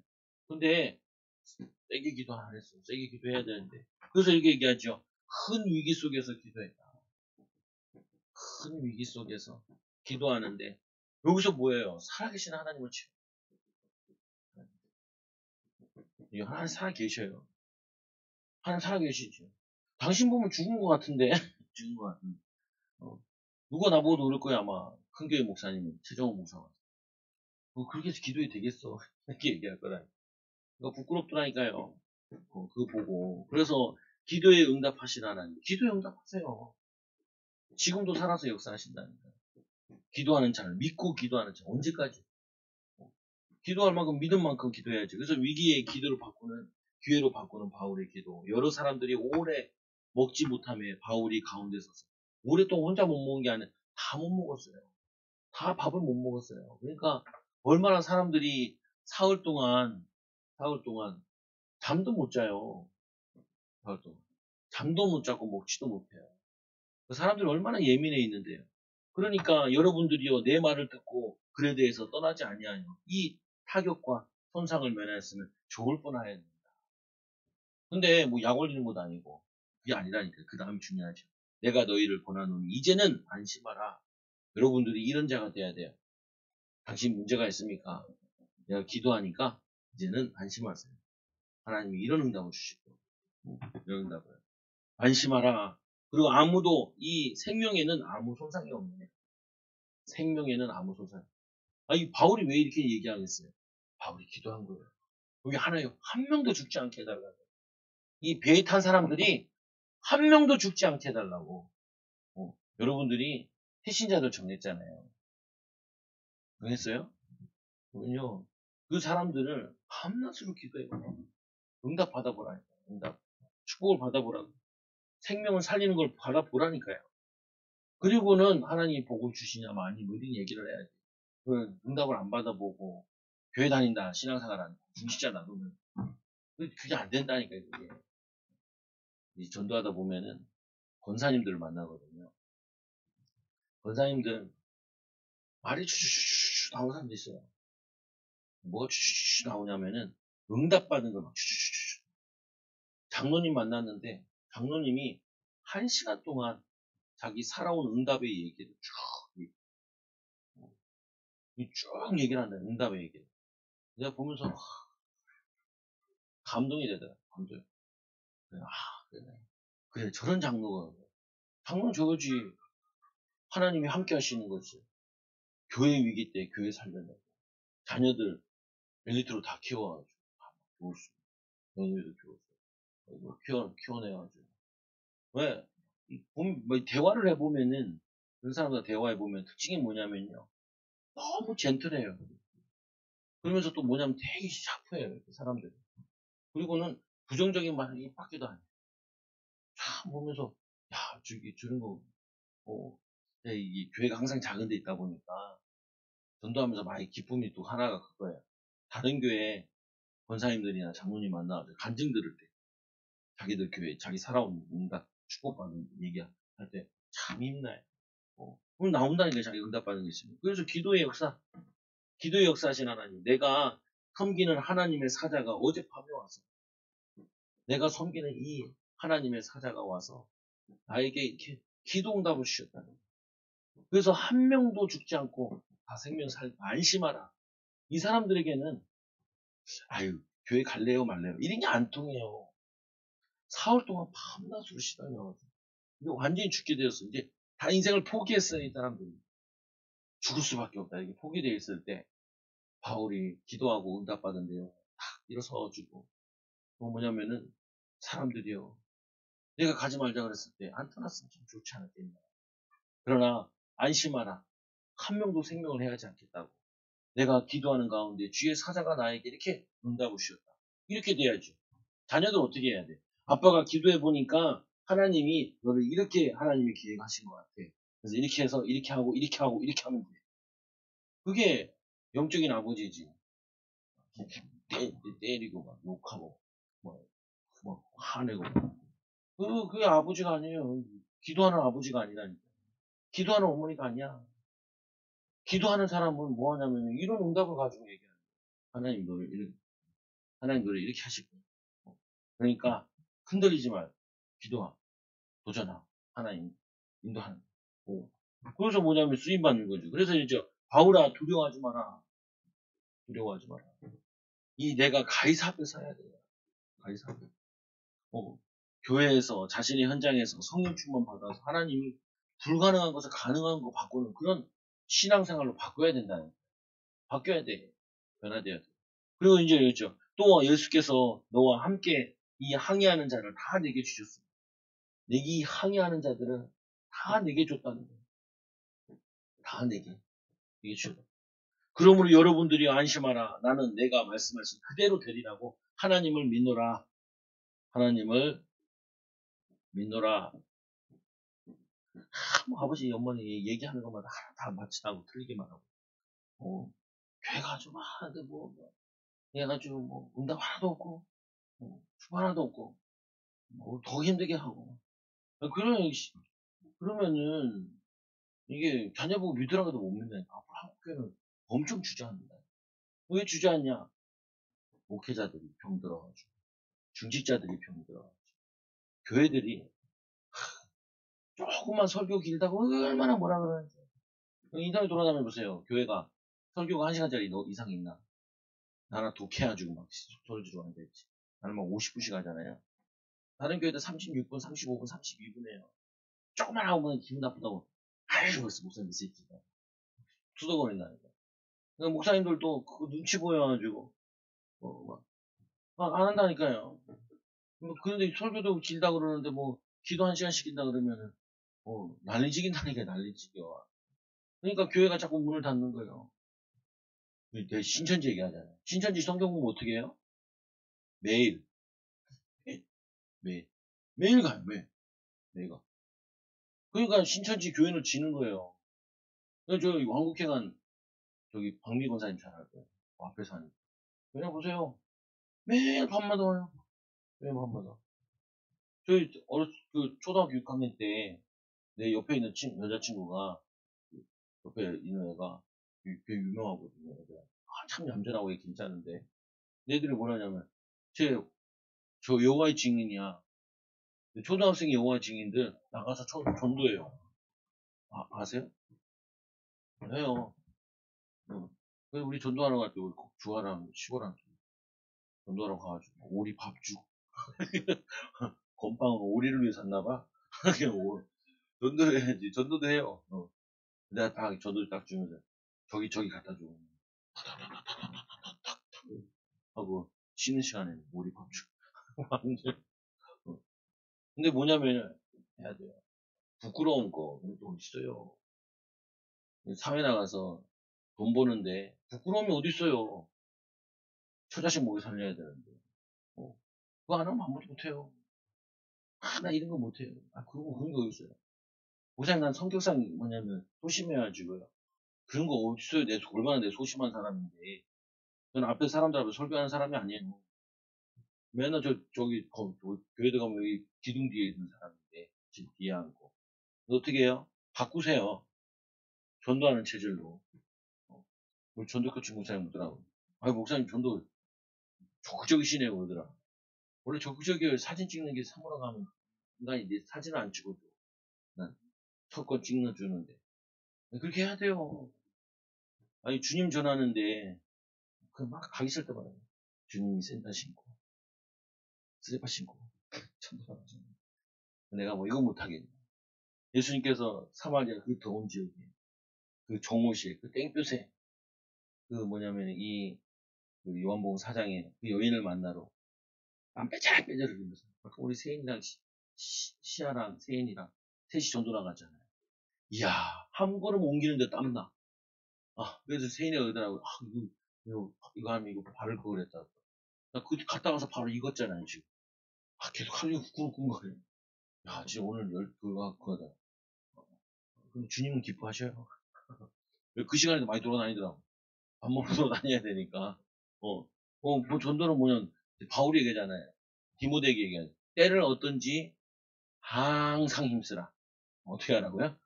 근데 세게 기도 안 했어. 세게 기도해야 되는데. 그래서 이렇게 얘기하죠. 큰 위기 속에서 기도했다. 큰 위기 속에서 기도하는데 여기서 뭐예요? 살아계신 하나님을 치고 하나님 살아계셔요. 하나님 살아계시죠. 당신 보면 죽은 것 같은데 죽은 것 같은데 누가 나보고 그럴 거야 아마 큰교회 목사님이 최정호 목사가 그렇게 해서 기도해 되겠어 이렇게 얘기할 거라. 그러니까 부끄럽더라니까요. 그거 보고 그래서 기도에 응답하시는 하나님 기도에 응답하세요. 지금도 살아서 역사하신다니까. 기도하는 자를 믿고 기도하는 자 언제까지? 기도할 만큼 믿을 만큼 기도해야지. 그래서 위기의 기도를 바꾸는 기회로 바꾸는 바울의 기도. 여러 사람들이 오래 먹지 못하며 바울이 가운데 서서 오랫동안 혼자 못 먹은 게 아니라 다 못 먹었어요. 다 밥을 못 먹었어요. 그러니까 얼마나 사람들이 사흘 동안 잠도 못 자요. 사흘 동안. 잠도 못 자고 먹지도 못해요. 그 사람들이 얼마나 예민해 있는데요. 그러니까 여러분들이요 내 말을 듣고 글에 대해서 떠나지 아니하여 이 타격과 손상을 면하였으면 좋을 뻔하였습니다. 근데 뭐 약 올리는 것도 아니고 그게 아니라니까. 그 다음이 중요하죠. 내가 너희를 권하노니 이제는 안심하라. 여러분들이 이런 자가 돼야 돼요. 당신 문제가 있습니까? 내가 기도하니까 이제는 안심하세요. 하나님이 이런 응답을 주실 거예요. 이런 응답을. 안심하라. 그리고 아무도 이 생명에는 아무 손상이 없네. 생명에는 아무 손상. 아니 바울이 왜 이렇게 얘기하겠어요? 바울이 기도한 거예요. 여기 하나요. 한 명도 죽지 않게 해달라고. 이 배에 탄 사람들이 한 명도 죽지 않게 해달라고. 여러분들이 해신자들 정했잖아요. 정했어요? 그럼요. 그 사람들을 밤낮으로 기도해요. 응답 받아보라니까. 응답. 축복을 받아보라고. 생명을 살리는 걸 받아보라니까요. 그리고는 하나님이 복을 주시냐 마니 뭐 이런 얘기를 해야지. 그 응답을 안 받아보고 교회 다닌다 신앙생활 안 중시자 나누면 그게 안 된다니까요. 그게. 이 전도하다 보면은 권사님들을 만나거든요. 권사님들 말이 추추추추 나오는 사람도 있어요. 뭐가 추추추 나오냐면은 응답받은 거 막 추추추추. 장로님 만났는데 장로님이 1시간 동안 자기 살아온 응답의 얘기를 쭉 얘기를 한다. 응답의 얘기를. 내가 보면서 감동이 되더라. 감동. 그래, 그래. 그래, 저런 장로가. 장로는 저거지. 하나님이 함께 하시는 거지. 교회 위기 때 교회 살려내고. 자녀들 엘리트로 다 키워가지고. 교수, 명예도 교수. 키워내가지고. 왜? 뭐 대화를 해보면은, 그런 사람과 대화해보면 특징이 뭐냐면요. 너무 젠틀해요. 그러면서 또 뭐냐면 되게 샤프해요. 사람들이. 그리고는 부정적인 말은 입 밖에도 안 해요. 참 보면서, 야, 저런 거, 이 교회가 항상 작은 데 있다 보니까, 전도하면서 많이 기쁨이 또 하나가 그거예요. 다른 교회 권사님들이나 장로님 만나가지고 간증 들을 때, 자기들 교회, 자기 살아온 응답, 축복받은 얘기할 때, 참 힘나요. 그럼 나온다니까, 자기 응답받은 게 있으면. 그래서 기도의 역사하신 하나님, 내가 섬기는 하나님의 사자가 어젯밤에 와서, 내가 섬기는 이 하나님의 사자가 와서, 나에게 이렇게 기도 응답을 주셨다는 거예요. 그래서 한 명도 죽지 않고 다 생명 살고 안심하라. 이 사람들에게는 아유 교회 갈래요 말래요 이런 게 안 통해요. 사흘 동안 밤낮으로 시달려가지고 이제 완전히 죽게 되었어. 이제 다 인생을 포기했어요. 이 사람들이 죽을 수밖에 없다. 이게 포기되어 있을 때 바울이 기도하고 응답받은 데요. 딱 일어서가지고 뭐냐면은 사람들이요. 내가 가지 말자 그랬을 때 안 떠났으면 참 좋지 않았겠냐. 그러나 안심하라. 한 명도 생명을 해하지 않겠다고. 내가 기도하는 가운데 주의 사자가 나에게 이렇게 응답을 주셨다. 이렇게 돼야지. 자녀들 어떻게 해야 돼? 아빠가 기도해 보니까 하나님이 너를 이렇게 하나님이 계획하신 것 같아. 그래서 이렇게 해서 이렇게 하고 이렇게 하고 이렇게 하면 돼. 그게 영적인 아버지지. 때리고 막 욕하고 뭐 화내고 그게 아버지가 아니에요. 기도하는 아버지가 아니라니까. 기도하는 어머니가 아니야. 기도하는 사람은 뭐 하냐면 이런 응답을 가지고 얘기하는 거야. 하나님 너를 이렇게 하실 거야. 그러니까 흔들리지 말. 기도하. 도전하. 하나님 인도하는 거. 그래서 뭐냐면 쓰임받는 거죠. 그래서 이제 바울아 두려워하지 마라. 두려워하지 마라. 이 내가 가이사 앞에 서야 돼요. 가이사 앞에. 교회에서 자신의 현장에서 성령 충만 받아서 하나님이 불가능한 것을 가능한 거 바꾸는 그런 신앙생활로 바꿔야 된다는. 바뀌어야 돼. 변화돼야 돼. 그리고 이제 그렇죠. 또 예수께서 너와 함께 이 항해하는 자를 다 내게 주셨어. 내게 항해하는 자들은 다 내게 줬다는 거예요. 다 내게 주셨다. 그러므로 여러분들이 안심하라. 나는 내가 말씀하신 그대로 되리라고 하나님을 믿노라. 하나님을 믿노라. 뭐 아버지, 어머니 얘기하는 것마다 하나 다 맞지도 않고 틀리기만 하고. 교회가 좀 하는데 해가지고 응답 하나도 없고, 수고 하나도 없고, 더 힘들게 하고. 그러면은, 이게 자녀 보고 믿으라고 해도 못 믿는다니까. 앞으로 한국 교회는 엄청 주저합니다. 왜 주저하냐? 목회자들이 병들어가지고, 중직자들이 병들어가지고, 교회들이 조금만 설교 길다고 얼마나 뭐라 그러는지. 인터넷 돌아다녀 보세요. 교회가 설교가 1시간짜리 이상 있나? 나나 독해가지고 막 설교 하는데 나는 막 50분씩 하잖아요. 다른 교회도 36분, 35분, 32분 해요. 조금만 하고 기분 나쁘다고. 아유, 벌써 목사님 이 새끼가. 투덜거린다니까. 그러니까 목사님들도 그거 눈치 보여가지고, 안 한다니까요. 그런데 설교도 길다 그러는데 기도 1시간 시킨다 그러면은, 난리지긴다니까, 난리지겨. 그러니까 교회가 자꾸 문을 닫는 거예요. 내가 신천지 얘기하잖아요. 신천지 성경 공부 어떻게 해요? 매일. 매일. 매일 가요, 매일. 매일 가. 그러니까 신천지 교회는 지는 거예요. 저기 왕국회관 저기 박미 권사님 잘 알거예요. 앞에서 하는. 그냥 보세요. 매일 밤마다 와요. 매일 밤마다. 저희 초등학교 6학년 때 내 옆에 있는 여자친구가 옆에 있는 애가 꽤 유명하거든요. 애가 참 얌전하고 애 괜찮은데 애들이 뭐라냐면 저 여호와의 증인이야. 초등학생이 여호와의 증인들 나가서 전도해요. 아세요? 해요. 그래서 우리 전도하러 갈 때 우리 주하랑 시골랑 전도하러 가가지고 오리 밥죽 건빵으로 오리를 위해 샀나봐. 전도해야지. 전도도 해요. 내가 딱 전도 딱 주면서 저기 갖다 줘. 하고 쉬는 시간에 오리 밥죽. 완전. 근데 뭐냐면 해야 돼요. 부끄러운 거 또 있어요. 사회 나가서 돈 버는데 부끄러움이 어디 있어요. 처자식 먹여 살려야 되는데. 그거 안 하면 아무것도 못해요. 나 이런 거 못해요. 그런 거 어디 있어요. 목사님 난 성격상 뭐냐면 소심해가지고요. 그런 거 어디 있어요. 얼마나 내 소심한 사람인데. 저는 앞에 사람들 앞에 설교하는 사람이 아니에요. 맨날 저기 교회들 가면 여기 기둥 뒤에 있는 사람인데 집 뒤에 앉고. 어떻게 해요? 바꾸세요. 전도하는 체질로. 우리 전도코치 목사님 묻더라고. 목사님 전도 적극적이시네요 그러더라. 원래 적극적이에요. 사진 찍는 게 사모랑 가면 인간이 내 사진을 안 찍어줘. 난 첫건 찍어주는데. 그렇게 해야 돼요. 주님 전하는데 막 가기 싫을 때마다 주님이 센터 신고 슬리퍼 신고 전도하잖아. 내가 이거 못하겠네. 예수님께서 사마리아 그 더운 지역에 그 정오시에 그 땡볕에 뭐냐면 그 요한복음 4장에 그 여인을 만나러 안 빼잘빼잘 흘리면서 우리 세인이랑 시아랑 세인이랑 셋이 전도 나갔잖아요. 이야 한 걸음 옮기는데 땀나. 그래서 세인이가 그러더라고요. 이거 하면 이거 바를 거 그랬다. 나 갔다 가서 바로 익었잖아요 지금. 계속 하려고 쿵쿵거려. 야, 진짜 오늘 그거다. 그럼 주님은 기뻐하셔요. 그 시간에도 많이 돌아다니더라고. 밥 먹으러 돌아다녀야 되니까. 뭐 전도는 뭐냐면, 바울이 얘기하잖아요. 디모데에게 얘기하죠. 때를 어떤지 항상 힘쓰라. 어떻게 하라고요?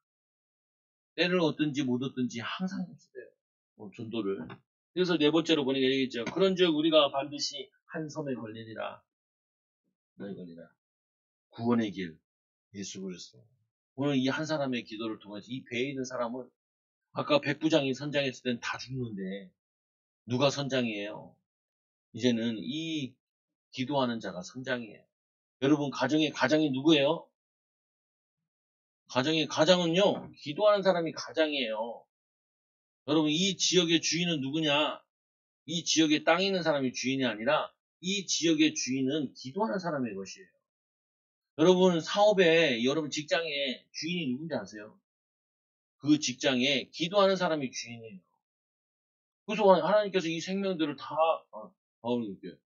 때를 얻든지 못 얻든지 항상 힘쓰래요. 전도를. 그래서 네 번째로 보내게 되겠죠. 그런즉 우리가 반드시 한 섬에 걸리리라. 너희 걸리라. 구원의 길, 예수 그리스도. 오늘 이 한 사람의 기도를 통해서 이 배에 있는 사람은 아까 백부장이 선장했을 땐 다 죽는데 누가 선장이에요? 이제는 이 기도하는 자가 선장이에요. 여러분 가정이 누구예요? 가장은요 기도하는 사람이 가장이에요. 여러분 이 지역의 주인은 누구냐? 이 지역에 땅에 있는 사람이 주인이 아니라 이 지역의 주인은 기도하는 사람의 것이에요. 여러분 사업에 여러분 직장에 주인이 누군지 아세요? 그 직장에 기도하는 사람이 주인이에요. 그래서 하나님께서 이 생명들을 다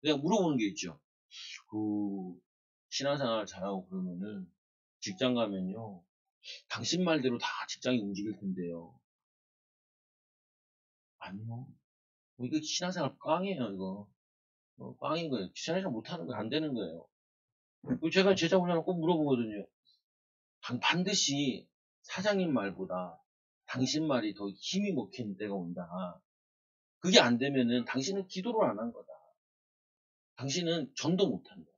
내가 물어보는 게 있죠. 그 신앙생활 잘하고 그러면은 직장 가면요 당신 말대로 다 직장이 움직일 텐데요. 아니요. 이거 신앙생활 꽝이에요 이거. 꽝인 거예요. 신앙생활 못하는 거 안 되는 거예요. 제가 제자훈련을 꼭 물어보거든요. 반드시 사장님 말보다 당신 말이 더 힘이 먹히는 때가 온다. 그게 안 되면은 당신은 기도를 안 한 거다. 당신은 전도 못 한다.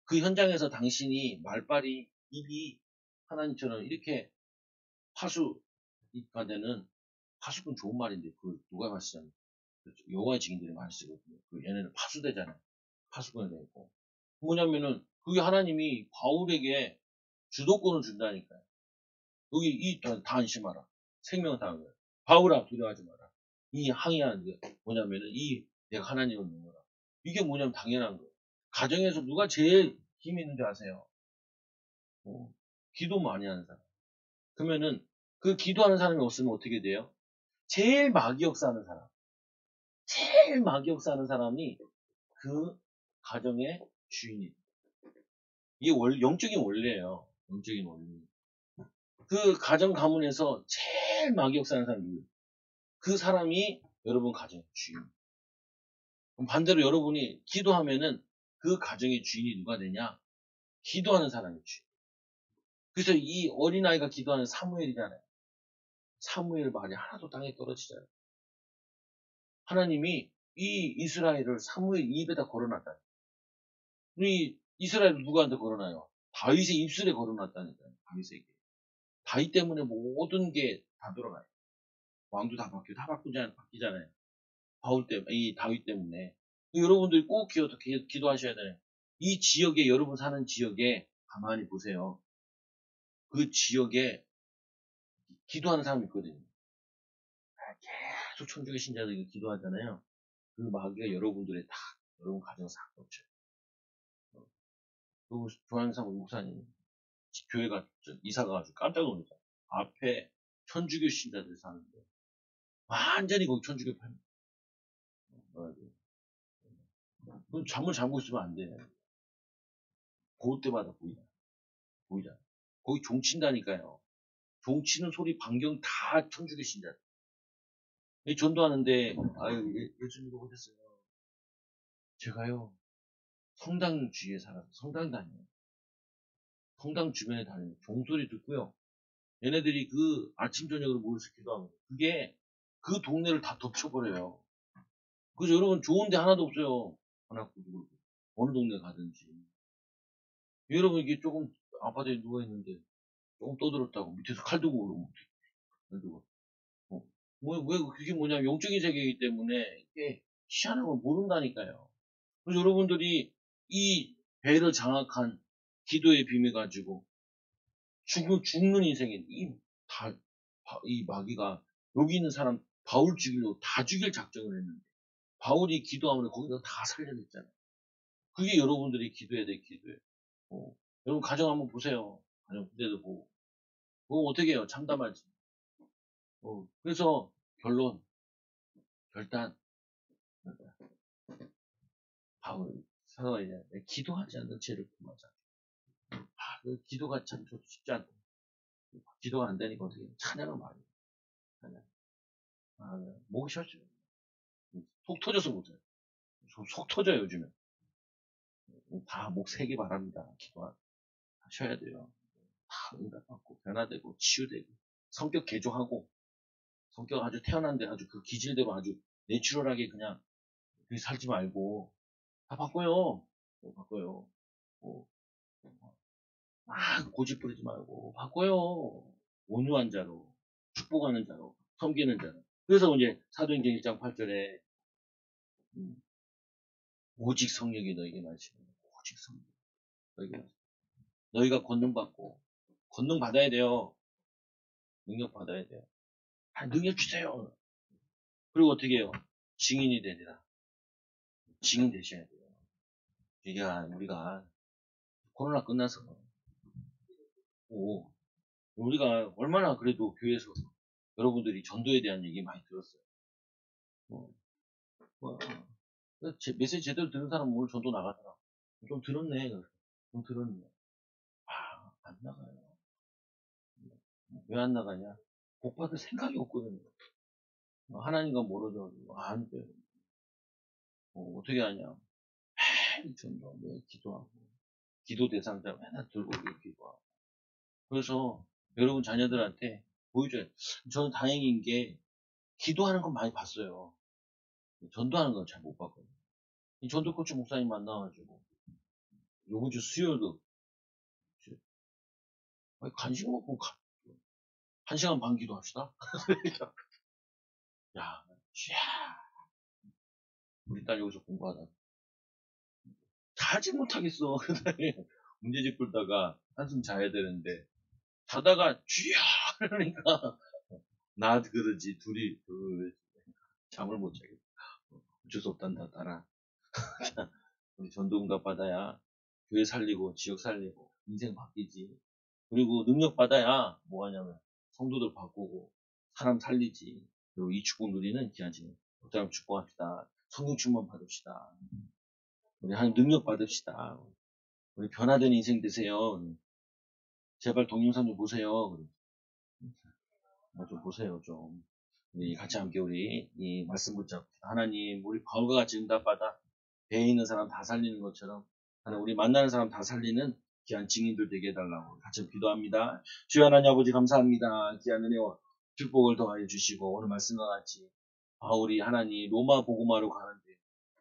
그 현장에서 당신이 말빨이 입이 하나님처럼 이렇게 파수가 되는 파수꾼 좋은 말인데 그 누가 말쓰잖아요. 여호와의 증인들이 많이 쓰거든요. 그 얘네는 파수되잖아요. 파수꾼이 되고 뭐냐면은 그게 하나님이 바울에게 주도권을 준다니까요. 여기 다 안심하라. 생명을 다한 거예요. 바울아 두려워하지 마라. 이 항의하는 게 뭐냐면은 내가 하나님을 믿노라. 이게 뭐냐면 당연한 거예요. 가정에서 누가 제일 힘이 있는 줄 아세요? 기도 많이 하는 사람. 그러면은 그 기도하는 사람이 없으면 어떻게 돼요? 제일 마귀 역사하는 사람. 제일 마귀 역사하는 사람이 그 가정의 주인이. 이게 영적인 원리예요. 영적인 원리. 그 가정 가문에서 제일 마귀 역사하는 사람이 누구예요? 그 사람이 여러분 가정의 주인. 그럼 반대로 여러분이 기도하면은 그 가정의 주인이 누가 되냐? 기도하는 사람이 주인. 그래서 이 어린아이가 기도하는 사무엘이잖아요. 사무엘 말이 하나도 땅에 떨어지잖아요. 하나님이 이 이스라엘을 사무엘 입에다 걸어놨다. 이 이스라엘을 누구한테 걸어놔요? 다윗의 입술에 걸어놨다니까요. 다윗에게. 다윗 때문에 모든 게 다 돌아가요. 왕도 다 바뀌고 다 바뀌잖아요. 이 다윗 때문에. 여러분들이 꼭 기도하셔야 돼요. 이 지역에, 여러분 사는 지역에, 가만히 보세요. 그 지역에 기도하는 사람이 있거든요. 계속 천주교 신자들이 기도하잖아요. 그 마귀가 여러분 가정 싹 덮쳐요. 그 조한상 목사님, 교회가 이사 가가지고 깜짝 놀랐어요. 앞에 천주교 신자들 사는데, 완전히 거기 천주교 판. 잠을 자고 있으면 안 돼. 볼 때마다 보이잖아. 거기 종친다니까요. 종치는 소리 반경 다 천주교 신자. 전도하는데, 아유, 예수님 이거 못했어요. 제가요, 성당 주위에 살아서 성당 다녀요. 성당 주변에 다니는 종소리 듣고요. 얘네들이 그 아침, 저녁으로 모여서 기도하고, 그게 그 동네를 다 덮쳐버려요. 그래서 여러분 좋은 데 하나도 없어요. 하나 구두고 어느 동네 가든지. 여러분 이게 조금 아파트에 누워있는데 조금 떠들었다고 밑에서 칼 들고 오르면 칼 들고. 왜 그게 뭐냐면 영적인 세계이기 때문에 이게 희한한 걸 모른다니까요. 그래서 여러분들이 이 배를 장악한 기도의 비밀 가지고 죽는 인생인 이 마귀가 여기 있는 사람 바울 죽이려고 다 죽일 작정을 했는데 바울이 기도하면 거기서 다 살려냈잖아요. 그게 여러분들이 기도해야 될 기도예요. 여러분 가정 한번 보세요. 가정 그대도 보고. 그거 어떻게 해요? 참담하지. 그래서 결단. 바울 사도가 이제 기도하지 않는 죄를 금하자. 그 기도가 참 쉽지 않다. 기도가 안 되니까 어떻게 찬양을 많이 해요. 찬양. 목이 쉬었죠. 속 터져서 못해요. 속 터져요, 요즘에. 다 목 세기 바랍니다. 기도하셔야 돼요. 다 응답받고, 변화되고, 치유되고, 성격 개조하고, 성격 아주 태어난데 아주 그 기질대로 아주 내추럴하게 그냥 그렇게 살지 말고, 다 바꿔요. 바꿔요. 뭐, 막 고집 부리지 말고, 바꿔요. 온유한 자로, 축복하는 자로, 섬기는 자로. 그래서 이제 사도행전 1장 8절에, 오직 성령이 너에게 말씀해. 오직 성령. 너희가 권능 받아야 돼요. 능력 받아야 돼요. 능력 주세요. 그리고 어떻게 해요? 증인이 되리라. 증인 되셔야 돼요. 이게 우리가 코로나 끝나서 우리가 얼마나 그래도 교회에서 여러분들이 전도에 대한 얘기 많이 들었어요. 메시지 제대로 들은 사람은 오늘 전도 나가더라. 좀 들었네. 좀 들었네. 안 나가요. 왜 안 나가냐? 복 받을 생각이 없거든요. 하나님과 멀어져. 안 돼. 어떻게 하냐? 매일 전도, 매일 기도하고, 기도 대상자 맨날 들고 기도하고. 그래서 여러분 자녀들한테 보여줘요. 저는 다행인 게 기도하는 건 많이 봤어요. 전도하는 건 잘 못 봤거든요. 이 전도 코치 목사님 만나가지고 요번 주 수요일도 간식 먹고 1시간 반 기도합시다. 야, 우리 딸 여기서 공부하다. 자지 못하겠어. 문제집 풀다가 한숨 자야 되는데 자다가 쥐야 그러니까 나 그러지 둘이 잠을 못 자겠어. 어쩔 수 없단다 따라. 우리 전도응답 받아야 교회 살리고 지역 살리고 인생 바뀌지. 그리고 능력 받아야 뭐 하냐면 성도들 바꾸고 사람 살리지. 그리고 이 축복 누리는 귀한 지금 사람 축복합시다. 성령 충만 받읍시다. 우리 하나님 능력 받읍시다. 우리 변화된 인생 되세요. 제발 동영상 좀 보세요. 좀 보세요 좀. 우리 같이 함께 우리 이 말씀 붙잡고 하나님 우리 바울과 같이 응답받아 배에 있는 사람 다 살리는 것처럼 하나님 우리 만나는 사람 다 살리는 귀한 증인들 되게 해달라고 같이 기도합니다. 주여 하나님 아버지 감사합니다. 귀한 은혜와 축복을 더하여 주시고 오늘 말씀과 같이 바울이 하나님 로마 복음화로 가는데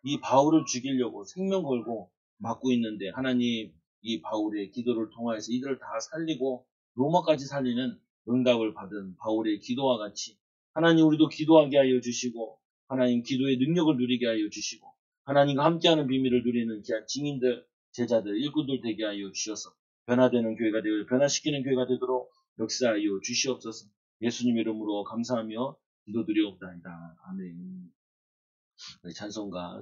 이 바울을 죽이려고 생명 걸고 막고 있는데 하나님 이 바울의 기도를 통하여서 이들을 다 살리고 로마까지 살리는 응답을 받은 바울의 기도와 같이 하나님 우리도 기도하게 하여 주시고 하나님 기도의 능력을 누리게 하여 주시고 하나님과 함께하는 비밀을 누리는 귀한 증인들, 제자들, 일꾼들 되게 하여 주셔서 변화되는 교회가 되고 변화시키는 교회가 되도록 역사하여 주시옵소서. 예수님 이름으로 감사하며 기도드리옵나이다. 아멘. 찬송가